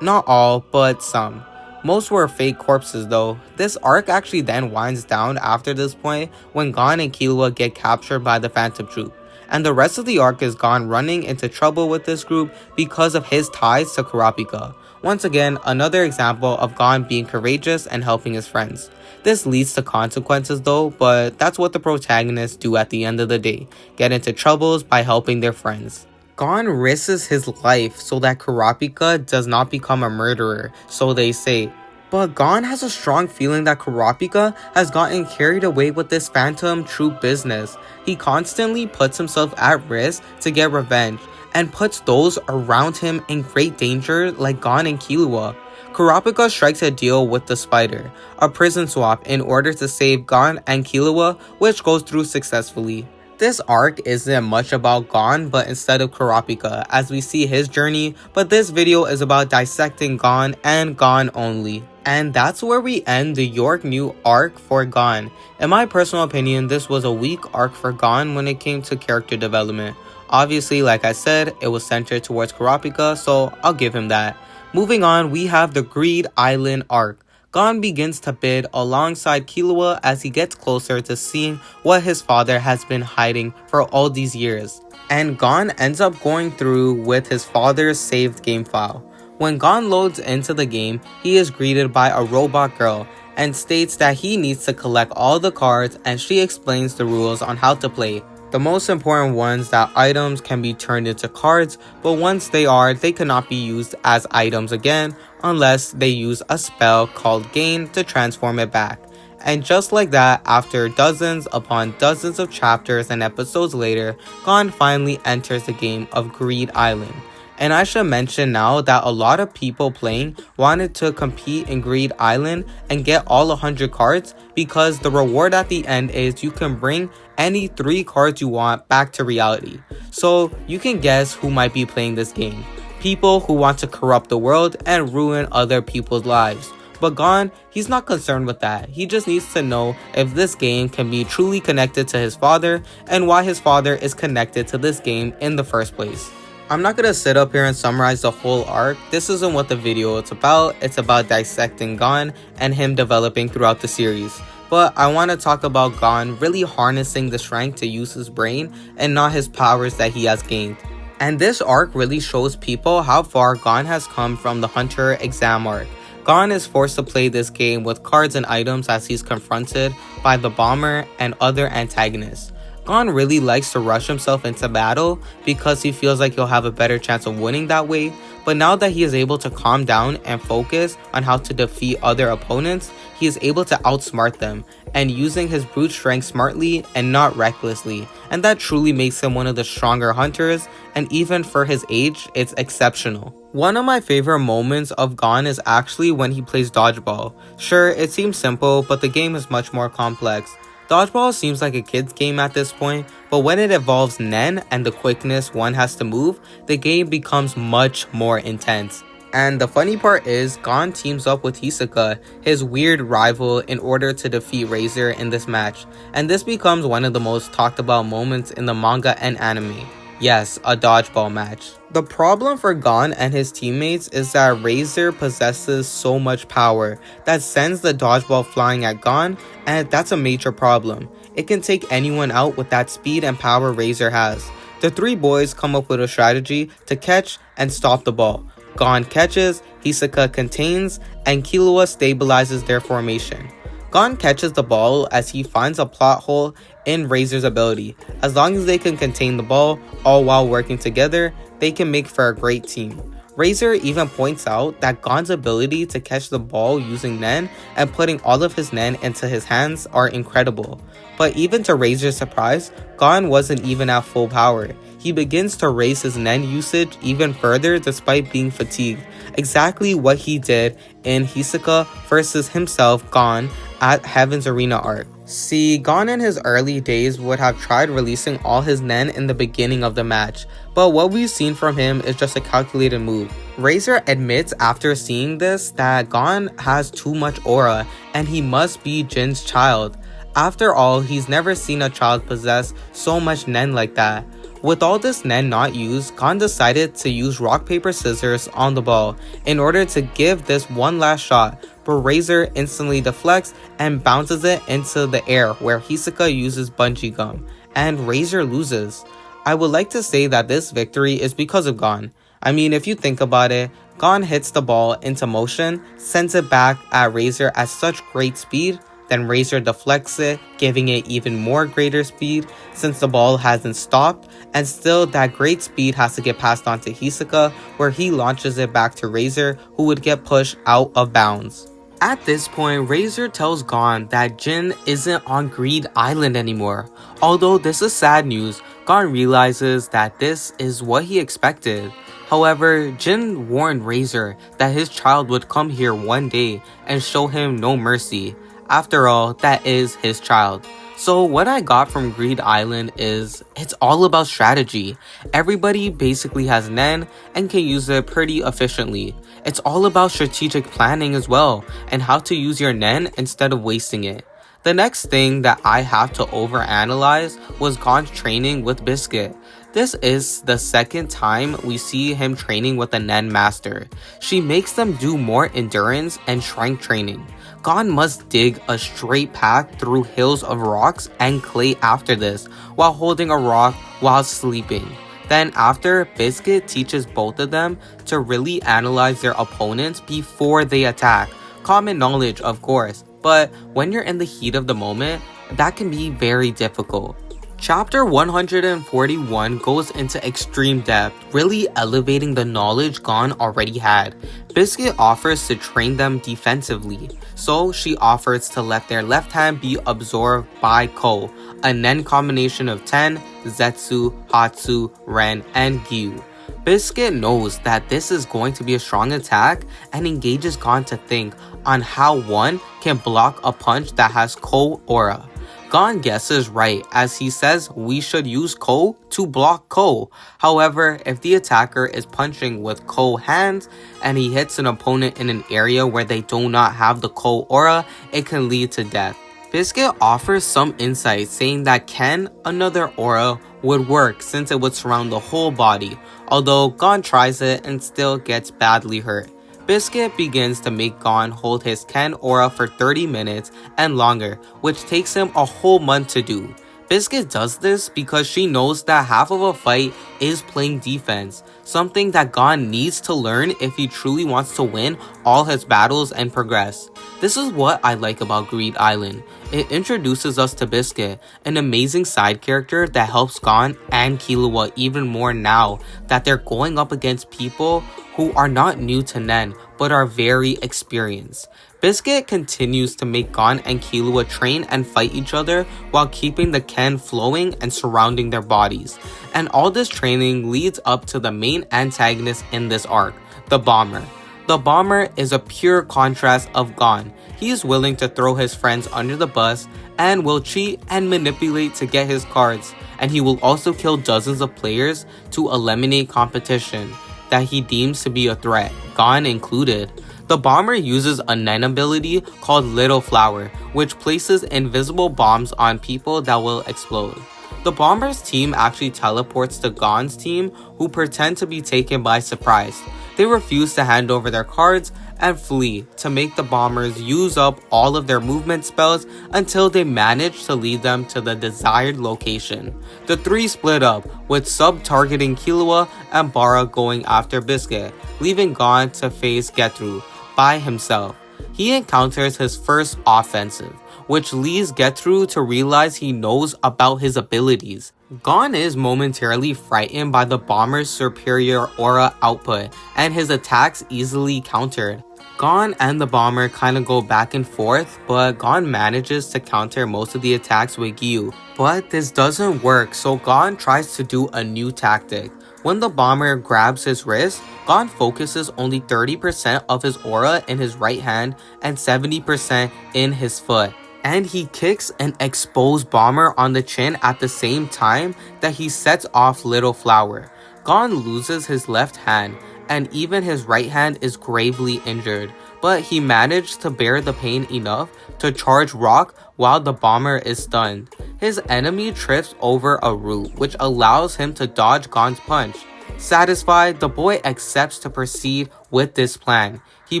Not all, but some. Most were fake corpses though. This arc actually then winds down after this point when Gon and Killua get captured by the Phantom Troop. And the rest of the arc is Gon running into trouble with this group because of his ties to Kurapika. Once again, another example of Gon being courageous and helping his friends. This leads to consequences though, but that's what the protagonists do at the end of the day, get into troubles by helping their friends. Gon risks his life so that Kurapika does not become a murderer, so they say. But Gon has a strong feeling that Kurapika has gotten carried away with this Phantom Troop business. He constantly puts himself at risk to get revenge, and puts those around him in great danger like Gon and Killua. Kurapika strikes a deal with the Spider, a prison swap, in order to save Gon and Killua, which goes through successfully. This arc isn't much about Gon, but instead of Kurapika, as we see his journey, but this video is about dissecting Gon and Gon only. And that's where we end the Yorknew arc for Gon. In my personal opinion, this was a weak arc for Gon when it came to character development. Obviously, like I said, it was centered towards Kurapika, so I'll give him that. Moving on, we have the Greed Island arc. Gon begins to bid alongside Killua as he gets closer to seeing what his father has been hiding for all these years. And Gon ends up going through with his father's saved game file. When Gon loads into the game, he is greeted by a robot girl and states that he needs to collect all the cards, and she explains the rules on how to play. The most important ones that items can be turned into cards, but once they are, they cannot be used as items again unless they use a spell called Gain to transform it back. And just like that, after dozens upon dozens of chapters and episodes later, Gon finally enters the game of Greed Island. And I should mention now that a lot of people playing wanted to compete in Greed Island and get all 100 cards, because the reward at the end is you can bring any 3 cards you want back to reality. So you can guess who might be playing this game. People who want to corrupt the world and ruin other people's lives. But Gon, he's not concerned with that. He just needs to know if this game can be truly connected to his father and why his father is connected to this game in the first place. I'm not gonna sit up here and summarize the whole arc. This isn't what the video is about. It's about dissecting Gon and him developing throughout the series. But I want to talk about Gon really harnessing the strength to use his brain and not his powers that he has gained. And this arc really shows people how far Gon has come from the Hunter exam arc. Gon is forced to play this game with cards and items as he's confronted by the bomber and other antagonists. Gon really likes to rush himself into battle because he feels like he'll have a better chance of winning that way, but now that he is able to calm down and focus on how to defeat other opponents, he is able to outsmart them and using his brute strength smartly and not recklessly, and that truly makes him one of the stronger hunters, and even for his age, it's exceptional. One of my favorite moments of Gon is actually when he plays dodgeball. Sure, it seems simple, but the game is much more complex. Dodgeball seems like a kid's game at this point, but when it involves Nen and the quickness one has to move, the game becomes much more intense. And the funny part is, Gon teams up with Hisoka, his weird rival, in order to defeat Razor in this match, and this becomes one of the most talked about moments in the manga and anime. Yes, a dodgeball match. The problem for Gon and his teammates is that Razor possesses so much power that sends the dodgeball flying at Gon, and that's a major problem. It can take anyone out with that speed and power Razor has. The 3 boys come up with a strategy to catch and stop the ball. Gon catches, Hisoka contains, and Killua stabilizes their formation. Gon catches the ball as he finds a plot hole in Razor's ability. As long as they can contain the ball, all while working together, they can make for a great team. Razor even points out that Gon's ability to catch the ball using Nen and putting all of his Nen into his hands are incredible. But even to Razor's surprise, Gon wasn't even at full power. He begins to raise his Nen usage even further despite being fatigued. Exactly what he did in Hisoka versus himself, Gon, at Heaven's Arena arc. See, Gon in his early days would have tried releasing all his nen in the beginning of the match, but what we've seen from him is just a calculated move. Razor admits after seeing this that Gon has too much aura and he must be Jin's child. After all, he's never seen a child possess so much nen like that. With all this nen not used, Gon decided to use rock paper scissors on the ball in order to give this one last shot, but Razor instantly deflects and bounces it into the air where Hisoka uses bungee gum, and Razor loses. I would like to say that this victory is because of Gon. I mean, if you think about it, Gon hits the ball into motion, sends it back at Razor at such great speed, then Razor deflects it, giving it even more greater speed since the ball hasn't stopped, and still that great speed has to get passed on to Hisoka where he launches it back to Razor, who would get pushed out of bounds. At this point, Razor tells Gon that Jin isn't on Greed Island anymore. Although this is sad news, Gon realizes that this is what he expected. However, Jin warned Razor that his child would come here one day and show him no mercy. After all, that is his child. So what I got from Greed Island is, it's all about strategy. Everybody basically has nen and can use it pretty efficiently. It's all about strategic planning as well, and how to use your nen instead of wasting it. The next thing that I have to overanalyze was Gon's training with Biscuit. This is the second time we see him training with a nen master. She makes them do more endurance and strength training. Gon must dig a straight path through hills of rocks and clay after this, while holding a rock while sleeping. Then after, Biscuit teaches both of them to really analyze their opponents before they attack. Common knowledge, of course, but when you're in the heat of the moment, that can be very difficult. Chapter 141 goes into extreme depth, really elevating the knowledge Gon already had. Biscuit offers to train them defensively, so she offers to let their left hand be absorbed by Ko, a nen combination of Ten, Zetsu, Hatsu, Ren, and Gyu. Biscuit knows that this is going to be a strong attack and engages Gon to think on how one can block a punch that has Ko aura. Gon guesses right as he says we should use Ko to block Ko. However, if the attacker is punching with Ko hands and he hits an opponent in an area where they do not have the Ko aura, it can lead to death. Biscuit offers some insight saying that Ken, another aura, would work since it would surround the whole body, although Gon tries it and still gets badly hurt. Biscuit begins to make Gon hold his Ken aura for 30 minutes and longer, which takes him a whole month to do. Biscuit does this because she knows that half of a fight is playing defense, something that Gon needs to learn if he truly wants to win all his battles and progress. This is what I like about Greed Island. It introduces us to Biscuit, an amazing side character that helps Gon and Killua even more now that they're going up against people who are not new to nen but are very experienced. Biscuit continues to make Gon and Killua train and fight each other while keeping the Ken flowing and surrounding their bodies. And all this training leads up to the main antagonist in this arc, the Bomber. The Bomber is a pure contrast of Gon. He is willing to throw his friends under the bus and will cheat and manipulate to get his cards, and he will also kill dozens of players to eliminate competition that he deems to be a threat, Gon included. The Bomber uses a nen ability called Little Flower, which places invisible bombs on people that will explode. The Bomber's team actually teleports to Gon's team, who pretend to be taken by surprise. They refuse to hand over their cards and flee to make the Bombers use up all of their movement spells until they manage to lead them to the desired location. The three split up, with Sub targeting Killua and Bara going after Biscuit, leaving Gon to face Getru by himself. He encounters his first offensive, which leads Getru to realize he knows about his abilities. Gon is momentarily frightened by the Bomber's superior aura output and his attacks easily countered. Gon and the Bomber kinda go back and forth, but Gon manages to counter most of the attacks with Gyu. But this doesn't work, so Gon tries to do a new tactic. When the Bomber grabs his wrist, Gon focuses only 30% of his aura in his right hand and 70% in his foot. and he kicks an exposed bomber on the chin at the same time that he sets off Little Flower. Gon loses his left hand, and even his right hand is gravely injured, but he managed to bear the pain enough to charge Rock while the bomber is stunned. His enemy trips over a root, which allows him to dodge Gon's punch. Satisfied, the boy accepts to proceed with this plan. He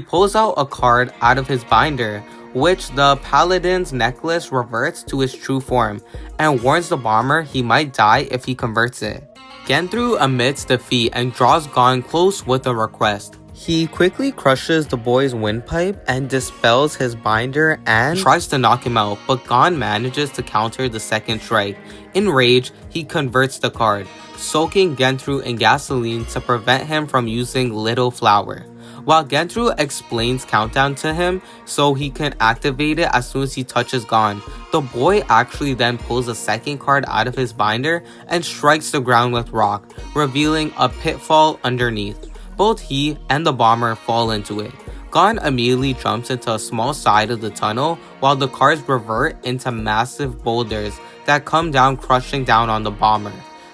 pulls out a card out of his binder, which the Paladin's necklace reverts to its true form, and warns the bomber he might die if he converts it. Genthru admits defeat and draws Gon close with a request. He quickly crushes the boy's windpipe and dispels his binder and tries to knock him out, but Gon manages to counter the second strike. Enraged, he converts the card, soaking Genthru in gasoline to prevent him from using Little Flower. While Genthru explains Countdown to him so he can activate it as soon as he touches Gon, the boy actually then pulls a second card out of his binder and strikes the ground with Rock, revealing a pitfall underneath. Both he and the bomber fall into it. Gon immediately jumps into a small side of the tunnel while the cars revert into massive boulders that come down, crushing down on the bomber.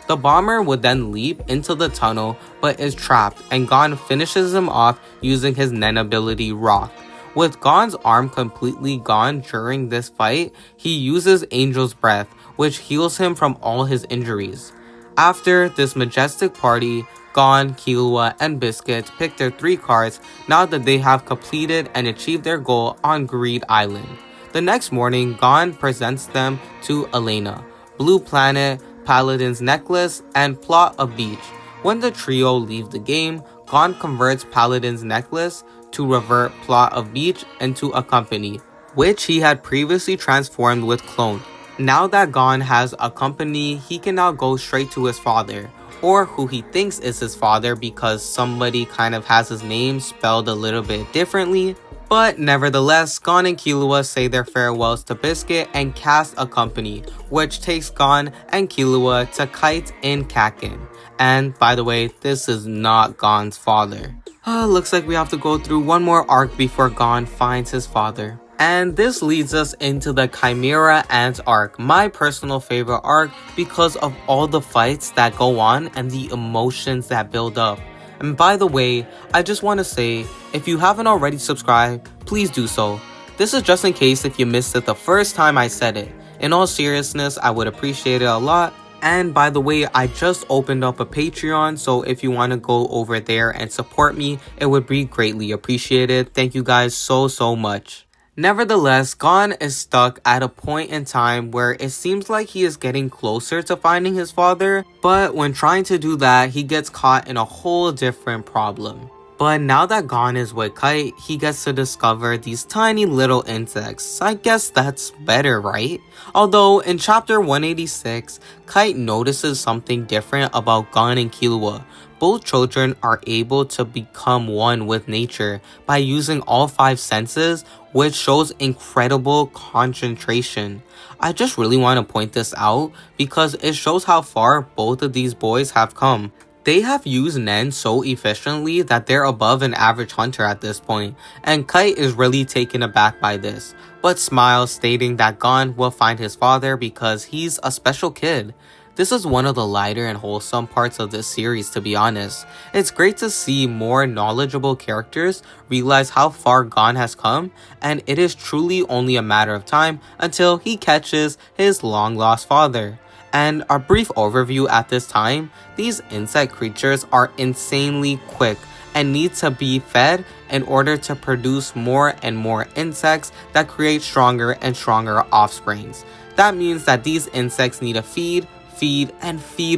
The bomber would then leap into the tunnel but is trapped, and Gon finishes him off using his Nen ability Rock. With Gon's arm completely gone during this fight, he uses Angel's Breath, which heals him from all his injuries. After this majestic party, Gon, Killua, and Biscuits pick their 3 cards now that they have completed and achieved their goal on Greed Island. The next morning, Gon presents them to Elena, Blue Planet, Paladin's necklace, and Plot of Beach. When the trio leave the game, Gon converts Paladin's necklace to revert Plot of Beach into a company, which he had previously transformed with Clone. Now that Gon has a company, he can now go straight to his father, or who he thinks is his father because somebody kind of has his name spelled a little bit differently. But nevertheless, Gon and Killua say their farewells to Biscuit and cast a company, which takes Gon and Killua to Kite in Kakin. And by the way, this is not Gon's father. Looks like we have to go through one more arc before Gon finds his father. And this leads us into the Chimera Ant arc, my personal favorite arc because of all the fights that go on and the emotions that build up. And by the way, I just want to say, if you haven't already subscribed, please do so. This is just in case if you missed it the first time I said it. In all seriousness, I would appreciate it a lot. And by the way, I just opened up a Patreon, so if you want to go over there and support me, it would be greatly appreciated. Thank you guys so much. Nevertheless, Gon is stuck at a point in time where it seems like he is getting closer to finding his father, but when trying to do that, he gets caught in a whole different problem. But now that Gon is with Kite, he gets to discover these tiny little insects. I guess that's better, right? Although in chapter 186, Kite notices something different about Gon and Killua. Both children are able to become one with nature by using all 5 senses, which shows incredible concentration. I just really want to point this out because it shows how far both of these boys have come. They have used Nen so efficiently that they're above an average hunter at this point, and Kite is really taken aback by this, but smiles, stating that Gon will find his father because he's a special kid. This is one of the lighter and wholesome parts of this series, to be honest. It's great to see more knowledgeable characters realize how far Gon has come, and it is truly only a matter of time until he catches his long-lost father. And a brief overview at this time, these insect creatures are insanely quick and need to be fed in order to produce more and more insects that create stronger and stronger offsprings. That means that these insects need to feed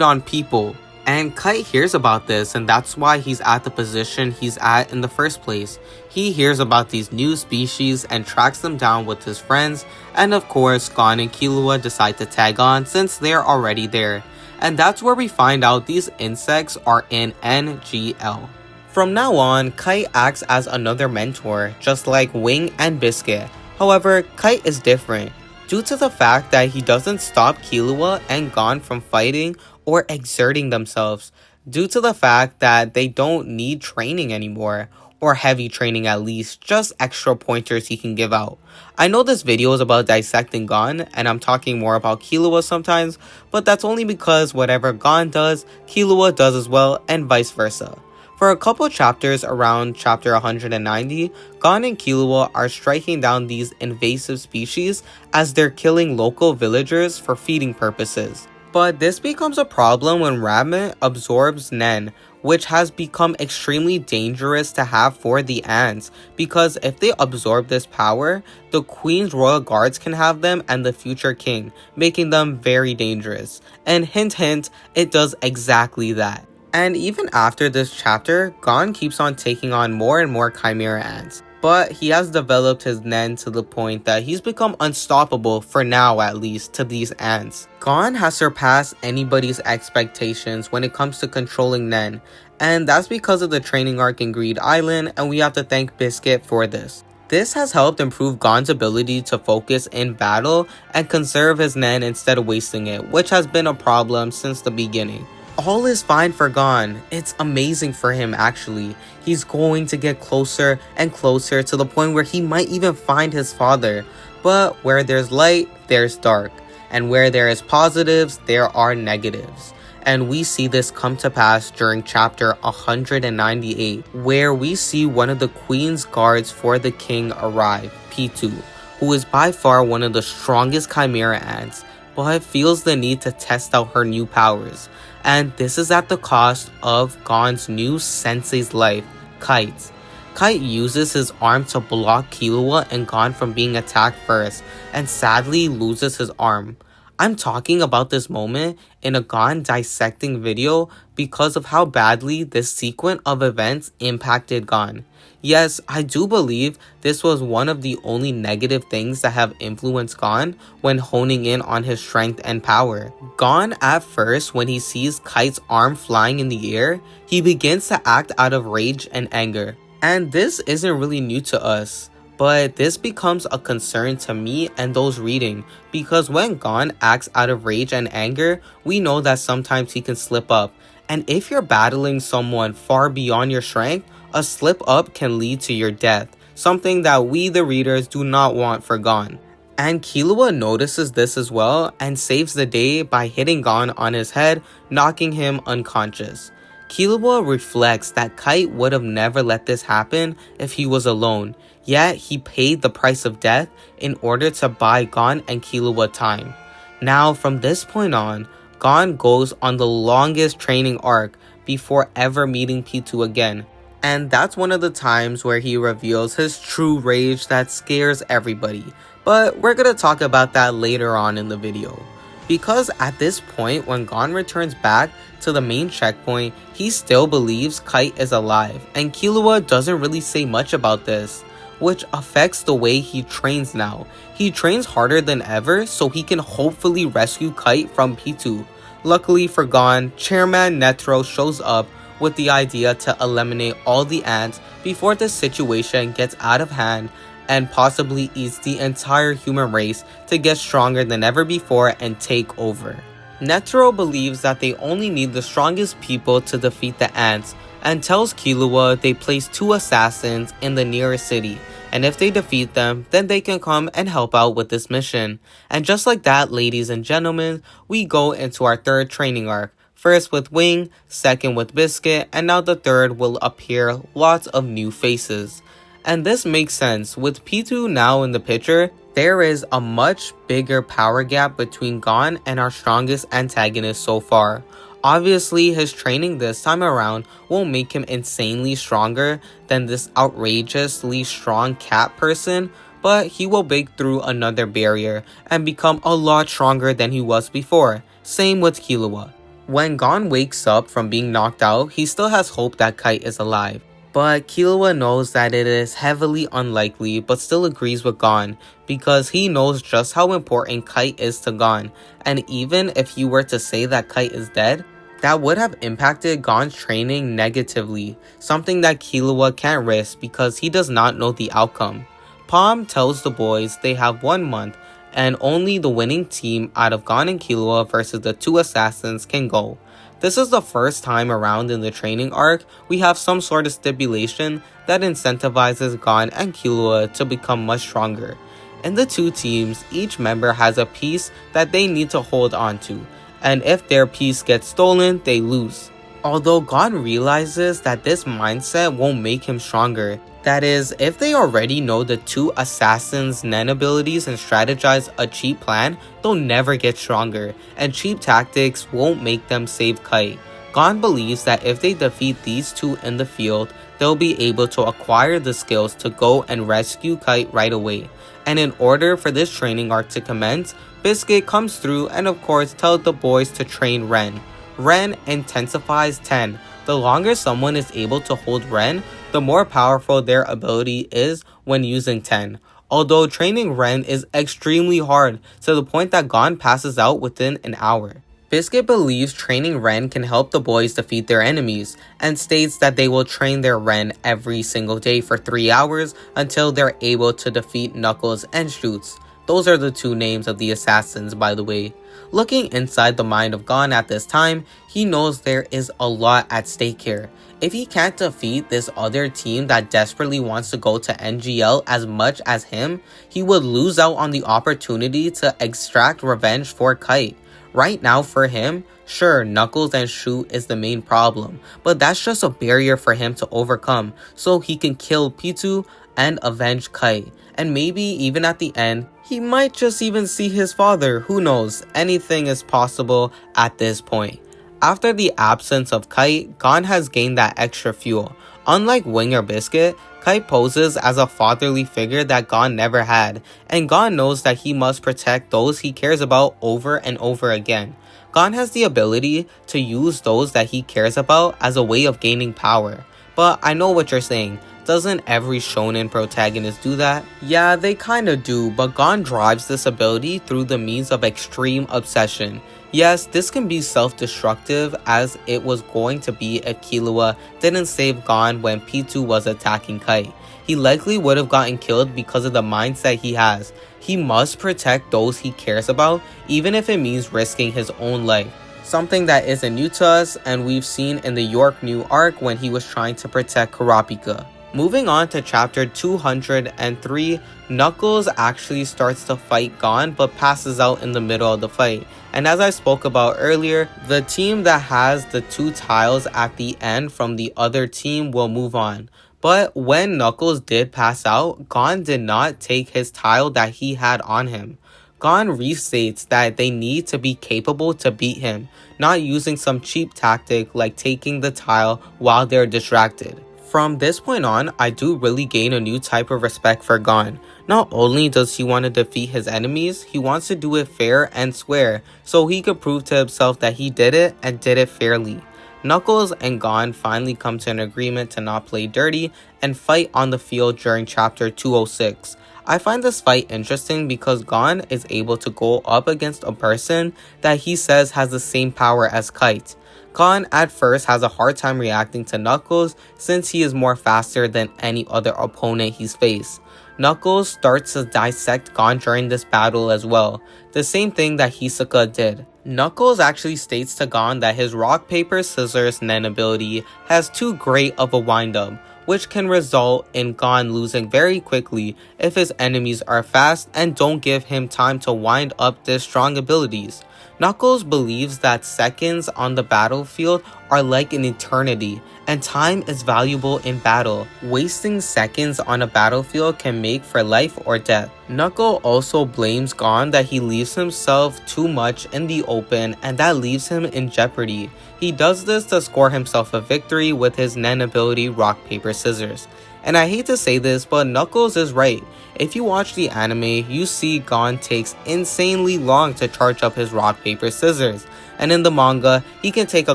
on people. And Kite hears about this, and that's why he's at the position he's at in the first place. He hears about these new species and tracks them down with his friends, and of course Gon and Killua decide to tag on since they're already there. And that's where we find out these insects are in NGL. From now on, Kite acts as another mentor, just like Wing and Biscuit. However, Kite is different, due to the fact that he doesn't stop Killua and Gon from fighting or exerting themselves, due to the fact that they don't need training anymore. or heavy training at least, just extra pointers he can give out. I know this video is about dissecting Gon, and I'm talking more about Killua sometimes, but that's only because whatever Gon does, Killua does as well, and vice versa. For a couple chapters around chapter 190, Gon and Killua are striking down these invasive species as they're killing local villagers for feeding purposes. But this becomes a problem when Rabbit absorbs Nen, which has become extremely dangerous to have for the ants, because if they absorb this power, the Queen's royal guards can have them and the future king, making them very dangerous. And hint hint, it does exactly that. And even after this chapter, Gon keeps on taking on more and more Chimera ants. But he has developed his Nen to the point that he's become unstoppable, for now at least, to these ants. Gon has surpassed anybody's expectations when it comes to controlling Nen, and that's because of the training arc in Greed Island, and we have to thank Biscuit for this. This has helped improve Gon's ability to focus in battle and conserve his Nen instead of wasting it, which has been a problem since the beginning. All is fine for Gon. It's amazing for him actually. He's going to get closer and closer to the point where he might even find his father. But where there's light, there's dark. And where there is positives, there are negatives. And we see this come to pass during chapter 198, where we see one of the Queen's guards for the king arrive, P2, who is by far one of the strongest Chimera ants, but feels the need to test out her new powers. And this is at the cost of Gon's new sensei's life, Kite. Kite uses his arm to block Killua and Gon from being attacked first, and sadly loses his arm. I'm talking about this moment in a Gon dissecting video because of how badly this sequence of events impacted Gon. Yes, I do believe this was one of the only negative things that have influenced Gon when honing in on his strength and power. Gon, at first, when he sees Kite's arm flying in the air, he begins to act out of rage and anger. And this isn't really new to us, but this becomes a concern to me and those reading, because when Gon acts out of rage and anger, we know that sometimes he can slip up. And if you're battling someone far beyond your strength, a slip up can lead to your death, something that we the readers do not want for Gon. And Killua notices this as well and saves the day by hitting Gon on his head, knocking him unconscious. Killua reflects that Kite would have never let this happen if he was alone, yet he paid the price of death in order to buy Gon and Killua time. Now from this point on, Gon goes on the longest training arc before ever meeting P2 again. And that's one of the times where he reveals his true rage that scares everybody. But we're gonna talk about that later on in the video. Because at this point, when Gon returns back to the main checkpoint, he still believes Kite is alive. And Killua doesn't really say much about this, which affects the way he trains now. He trains harder than ever so he can hopefully rescue Kite from P2. Luckily for Gon, Chairman Netero shows up with the idea to eliminate all the ants before the situation gets out of hand and possibly eats the entire human race to get stronger than ever before and take over. Netero believes that they only need the strongest people to defeat the ants and tells Killua they place 2 assassins in the nearest city, and if they defeat them, then they can come and help out with this mission. And just like that, ladies and gentlemen, we go into our third training arc. First with Wing, second with Biscuit, and now the third will appear lots of new faces. And this makes sense, with P2 now in the picture, there is a much bigger power gap between Gon and our strongest antagonist so far. Obviously, his training this time around won't make him insanely stronger than this outrageously strong cat person, but he will break through another barrier and become a lot stronger than he was before. Same with Killua. When Gon wakes up from being knocked out, he still has hope that Kite is alive. But Killua knows that it is heavily unlikely, but still agrees with Gon because he knows just how important Kite is to Gon. And even if he were to say that Kite is dead, that would have impacted Gon's training negatively, something that Killua can't risk because he does not know the outcome. Palm tells the boys they have 1 month and only the winning team out of Gon and Killua versus the 2 assassins can go. This is the first time around in the training arc we have some sort of stipulation that incentivizes Gon and Killua to become much stronger. In the two teams, each member has a piece that they need to hold on to, and if their piece gets stolen, they lose. Although Gon realizes that this mindset won't make him stronger. That is, if they already know the two assassins' Nen abilities and strategize a cheap plan, they'll never get stronger, and cheap tactics won't make them save Kite. Gon believes that if they defeat these two in the field, they'll be able to acquire the skills to go and rescue Kite right away. And in order for this training arc to commence, Biscuit comes through and of course tells the boys to train Ren. Ren intensifies 10. The longer someone is able to hold Ren, the more powerful their ability is when using 10. Although training Ren is extremely hard to the point that Gon passes out within an hour. Biscuit believes training Ren can help the boys defeat their enemies, and states that they will train their Ren every single day for 3 hours until they're able to defeat Knuckles and Shoots. Those are the two names of the assassins, by the way. Looking inside the mind of Gon at this time, he knows there is a lot at stake here. If he can't defeat this other team that desperately wants to go to NGL as much as him, he would lose out on the opportunity to extract revenge for Kite. Right now for him, sure, Knuckles and Shoot is the main problem, but that's just a barrier for him to overcome so he can kill Pitou and avenge Kite. And maybe even at the end, he might just even see his father. Who knows? Anything is possible at this point. After the absence of Kite, Gon has gained that extra fuel. Unlike Wing or Biscuit, Kite poses as a fatherly figure that Gon never had, and Gon knows that he must protect those he cares about over and over again. Gon has the ability to use those that he cares about as a way of gaining power. But I know what you're saying. Doesn't every shonen protagonist do that? Yeah, they kinda do, but Gon drives this ability through the means of extreme obsession. Yes, this can be self-destructive as it was going to be if Killua didn't save Gon when Pitou was attacking Kite. He likely would have gotten killed because of the mindset he has. He must protect those he cares about, even if it means risking his own life. Something that isn't new to us and we've seen in the Yorknew arc when he was trying to protect Kurapika. Moving on to chapter 203, Knuckles actually starts to fight Gon but passes out in the middle of the fight. And as I spoke about earlier, the team that has the 2 tiles at the end from the other team will move on. But when Knuckles did pass out, Gon did not take his tile that he had on him. Gon restates that they need to be capable to beat him, not using some cheap tactic like taking the tile while they're distracted. From this point on, I do really gain a new type of respect for Gon. Not only does he want to defeat his enemies, he wants to do it fair and square, so he could prove to himself that he did it and did it fairly. Knuckles and Gon finally come to an agreement to not play dirty and fight on the field during chapter 206. I find this fight interesting because Gon is able to go up against a person that he says has the same power as Kite. Gon at first has a hard time reacting to Knuckles since he is more faster than any other opponent he's faced. Knuckles starts to dissect Gon during this battle as well, the same thing that Hisoka did. Knuckles actually states to Gon that his rock paper scissors Nen ability has too great of a windup, which can result in Gon losing very quickly if his enemies are fast and don't give him time to wind up their strong abilities. Knuckles believes that seconds on the battlefield are like an eternity, and time is valuable in battle. Wasting seconds on a battlefield can make for life or death. Knuckles also blames Gon that he leaves himself too much in the open and that leaves him in jeopardy. He does this to score himself a victory with his Nen ability rock paper scissors. And I hate to say this, but Knuckles is right. If you watch the anime, you see Gon takes insanely long to charge up his rock paper scissors, and in the manga, he can take a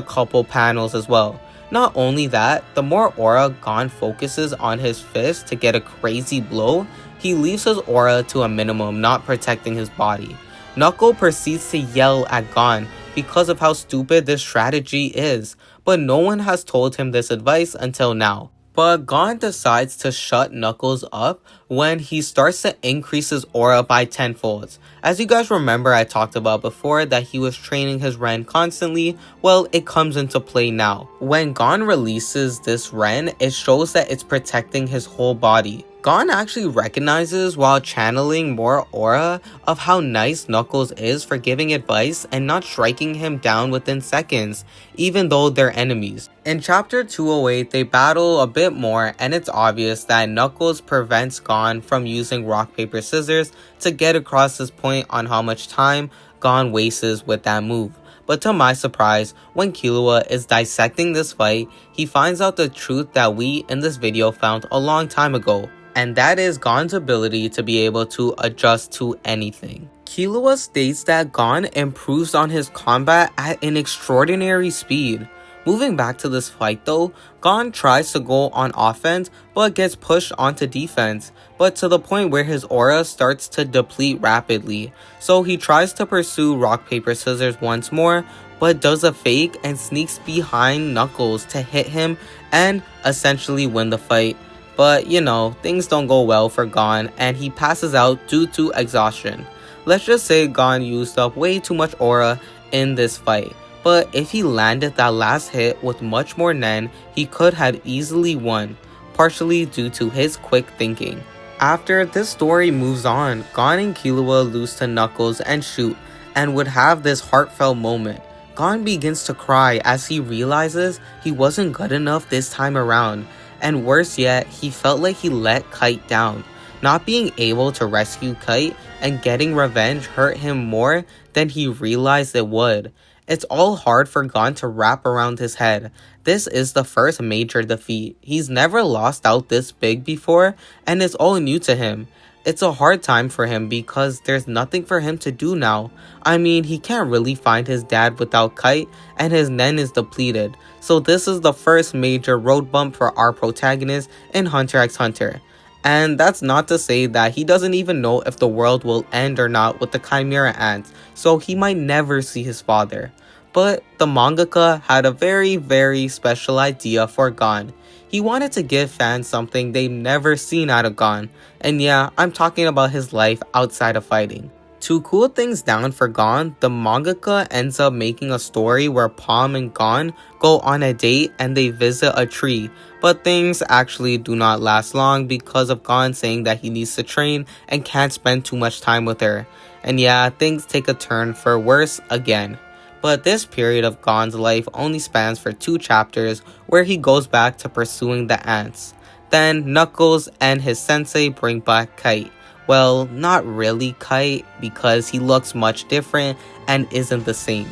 couple panels as well. Not only that, the more aura Gon focuses on his fist to get a crazy blow, he leaves his aura to a minimum, not protecting his body. Knuckles proceeds to yell at Gon because of how stupid this strategy is, but no one has told him this advice until now. But Gon decides to shut Knuckles up when he starts to increase his aura by tenfold. As you guys remember, I talked about before that he was training his Ren constantly. Well, it comes into play now. When Gon releases this Ren, it shows that it's protecting his whole body. Gon actually recognizes while channeling more aura of how nice Knuckles is for giving advice and not striking him down within seconds, even though they're enemies. In chapter 208, they battle a bit more, and it's obvious that Knuckles prevents Gon from using rock, paper, scissors to get across his point on how much time Gon wastes with that move. But to my surprise, when Killua is dissecting this fight, he finds out the truth that we in this video found a long time ago. And that is Gon's ability to be able to adjust to anything. Killua states that Gon improves on his combat at an extraordinary speed. Moving back to this fight though, Gon tries to go on offense but gets pushed onto defense, but to the point where his aura starts to deplete rapidly. So he tries to pursue rock, paper, scissors once more, but does a fake and sneaks behind Knuckles to hit him and essentially win the fight. But you know, things don't go well for Gon and he passes out due to exhaustion. Let's just say Gon used up way too much aura in this fight. But if he landed that last hit with much more Nen, he could have easily won, partially due to his quick thinking. After this story moves on, Gon and Killua lose to Knuckles and shoot, and would have this heartfelt moment. Gon begins to cry as he realizes he wasn't good enough this time around. And worse yet, he felt like he let Kite down. Not being able to rescue Kite and getting revenge hurt him more than he realized it would. It's all hard for Gon to wrap around his head. This is the first major defeat. He's never lost out this big before, and it's all new to him. It's a hard time for him because there's nothing for him to do now. I mean, he can't really find his dad without Kite, and his Nen is depleted. So this is the first major road bump for our protagonist in Hunter x Hunter. And that's not to say that he doesn't even know if the world will end or not with the Chimera ants, so he might never see his father. But the mangaka had a very special idea for Gon. He wanted to give fans something they've never seen out of Gon, and yeah, I'm talking about his life outside of fighting. To cool things down for Gon, the mangaka ends up making a story where Palm and Gon go on a date and they visit a tree, but things actually do not last long because of Gon saying that he needs to train and can't spend too much time with her. And yeah, things take a turn for worse again. But this period of Gon's life only spans for 2 chapters where he goes back to pursuing the ants. Then Knuckles and his sensei bring back Kite. Well, not really Kite because he looks much different and isn't the same.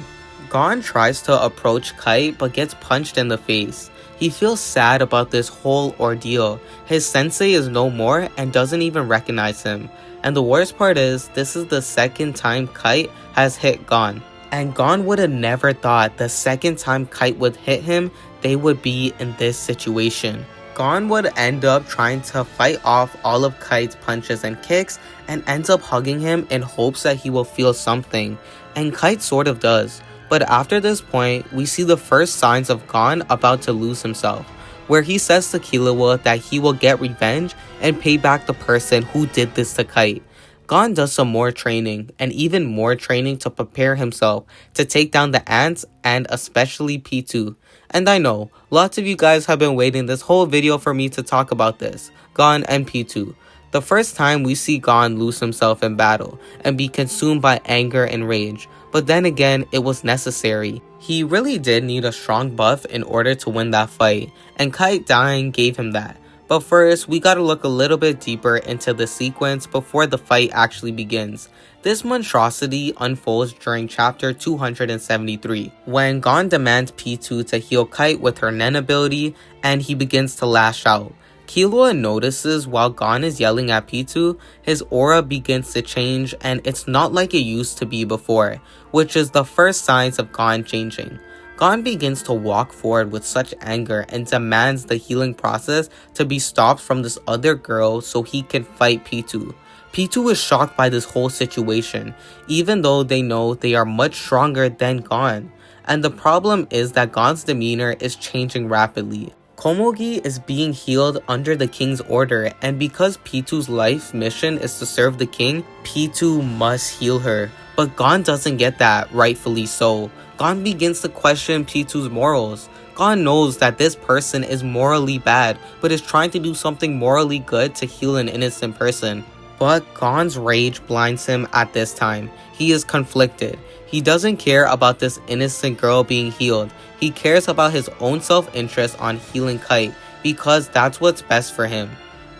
Gon tries to approach Kite but gets punched in the face. He feels sad about this whole ordeal. His sensei is no more and doesn't even recognize him. And the worst part is, this is the second time Kite has hit Gon. And Gon would have never thought the second time Kite would hit him, they would be in this situation. Gon would end up trying to fight off all of Kite's punches and kicks and ends up hugging him in hopes that he will feel something. And Kite sort of does. But after this point, we see the first signs of Gon about to lose himself, where he says to Killua that he will get revenge and pay back the person who did this to Kite. Gon does some more training, and even more training to prepare himself to take down the ants and especially P2. And I know, lots of you guys have been waiting this whole video for me to talk about this, Gon and P2. The first time we see Gon lose himself in battle and be consumed by anger and rage, but then again it was necessary. He really did need a strong buff in order to win that fight, and Kite dying gave him that. But first, we gotta look a little bit deeper into the sequence before the fight actually begins. This monstrosity unfolds during chapter 273, when Gon demands P2 to heal Kite with her Nen ability, and he begins to lash out. Killua notices while Gon is yelling at P2, his aura begins to change and it's not like it used to be before, which is the first signs of Gon changing. Gon begins to walk forward with such anger and demands the healing process to be stopped from this other girl so he can fight P2. P2 is shocked by this whole situation, even though they know they are much stronger than Gon. And the problem is that Gon's demeanor is changing rapidly. Komogi is being healed under the king's order, and because P2's life mission is to serve the king, P2 must heal her. But Gon doesn't get that, rightfully so. Gon begins to question P2's morals. Gon knows that this person is morally bad, but is trying to do something morally good to heal an innocent person. But Gon's rage blinds him at this time. He is conflicted. He doesn't care about this innocent girl being healed. He cares about his own self-interest on healing Kite because that's what's best for him.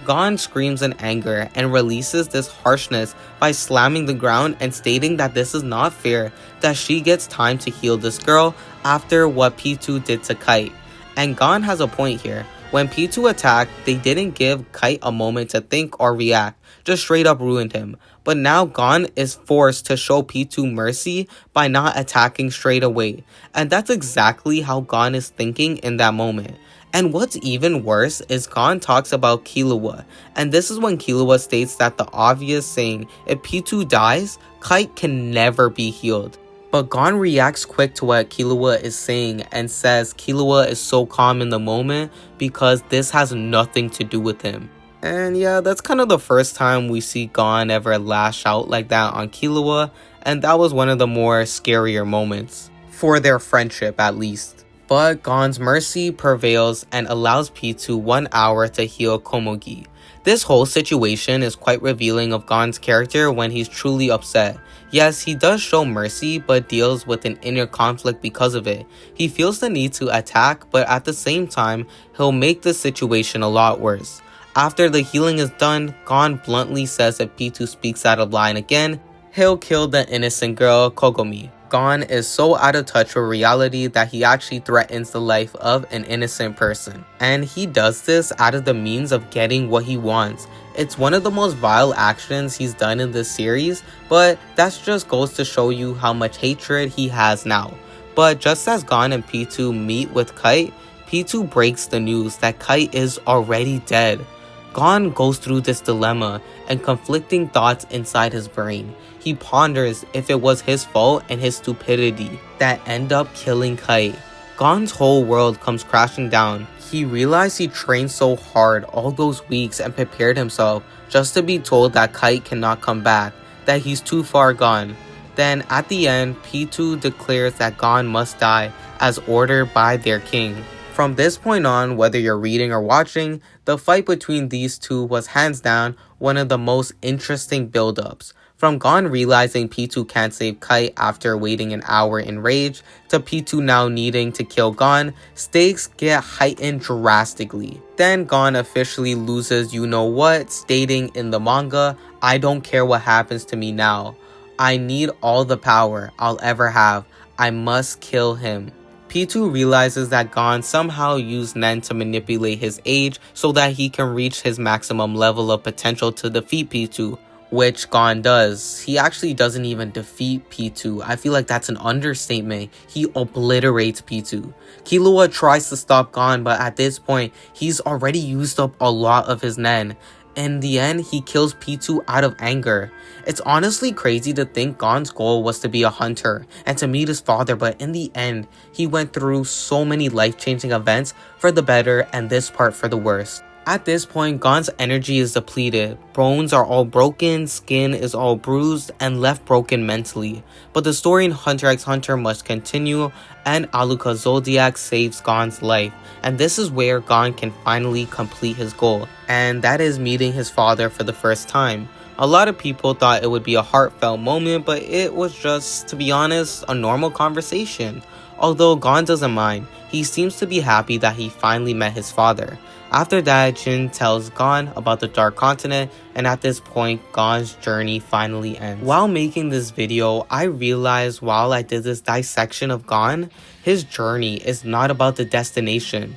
Gon screams in anger and releases this harshness by slamming the ground and stating that this is not fair, that she gets time to heal this girl after what P2 did to Kite. And Gon has a point here. When P2 attacked, they didn't give Kite a moment to think or react, just straight up ruined him. But now Gon is forced to show P2 mercy by not attacking straight away. And that's exactly how Gon is thinking in that moment. And what's even worse is Gon talks about Killua. And this is when Killua states that the obvious saying, if P2 dies, Kite can never be healed. But Gon reacts quick to what Killua is saying and says Killua is so calm in the moment because this has nothing to do with him. And yeah, that's kind of the first time we see Gon ever lash out like that on Killua, and that was one of the more scarier moments. For their friendship at least. But Gon's mercy prevails and allows P2 1 hour to heal Komogi. This whole situation is quite revealing of Gon's character when he's truly upset. Yes, he does show mercy, but deals with an inner conflict because of it. He feels the need to attack, but at the same time, he'll make the situation a lot worse. After the healing is done, Gon bluntly says if P2 speaks out of line again, he'll kill the innocent girl, Kokomi. Gon is so out of touch with reality that he actually threatens the life of an innocent person. And he does this out of the means of getting what he wants. It's one of the most vile actions he's done in this series, but that just goes to show you how much hatred he has now. But just as Gon and P2 meet with Kite, P2 breaks the news that Kite is already dead. Gon goes through this dilemma and conflicting thoughts inside his brain. He ponders if it was his fault and his stupidity that end up killing Kite. Gon's whole world comes crashing down. He realized he trained so hard all those weeks and prepared himself just to be told that Kite cannot come back, that he's too far gone. Then at the end, P2 declares that Gon must die as ordered by their king. From this point on, whether you're reading or watching, the fight between these two was hands down one of the most interesting build-ups. From Gon realizing P2 can't save Kite after waiting an hour in rage, to P2 now needing to kill Gon, stakes get heightened drastically. Then Gon officially loses you-know-what, stating in the manga, "I don't care what happens to me now. I need all the power I'll ever have. I must kill him." P2 realizes that Gon somehow used Nen to manipulate his age so that he can reach his maximum level of potential to defeat P2, which Gon does. He actually doesn't even defeat P2. I feel like that's an understatement. He obliterates P2. Killua tries to stop Gon, but at this point, he's already used up a lot of his Nen. In the end, he kills P2 out of anger. It's honestly crazy to think Gon's goal was to be a hunter and to meet his father, but in the end, he went through so many life-changing events for the better and this part for the worse. At this point, Gon's energy is depleted, bones are all broken, skin is all bruised, and left broken mentally. But the story in Hunter x Hunter must continue, and Aluka Zodiac saves Gon's life. And this is where Gon can finally complete his goal, and that is meeting his father for the first time. A lot of people thought it would be a heartfelt moment, but it was just, to be honest, a normal conversation. Although Gon doesn't mind, he seems to be happy that he finally met his father. After that, Jin tells Gon about the Dark Continent, and at this point, Gon's journey finally ends. While making this video, I realized while I did this dissection of Gon, his journey is not about the destination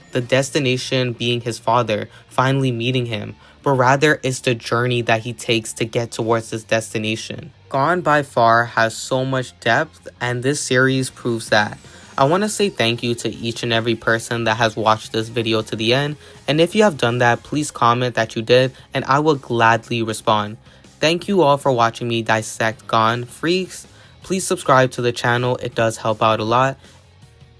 being his father, finally meeting him, but rather it's the journey that he takes to get towards this destination. Gon by far has so much depth, and this series proves that. I want to say thank you to each and every person that has watched this video to the end, and if you have done that, please comment that you did and I will gladly respond. Thank you all for watching me dissect Gon Freecss. Please subscribe to the channel, it does help out a lot.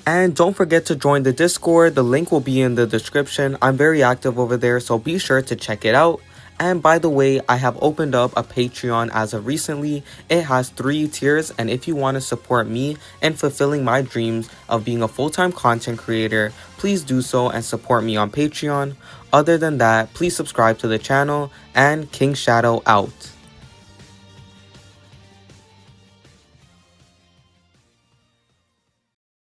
And don't forget to join the Discord, the link will be in the description. I'm very active over there, so be sure to check it out. And by the way, I have opened up a Patreon as of recently. It has 3 tiers, and if you want to support me in fulfilling my dreams of being a full-time content creator, please do so and support me on Patreon. Other than that, please subscribe to the channel, and King Shadow out.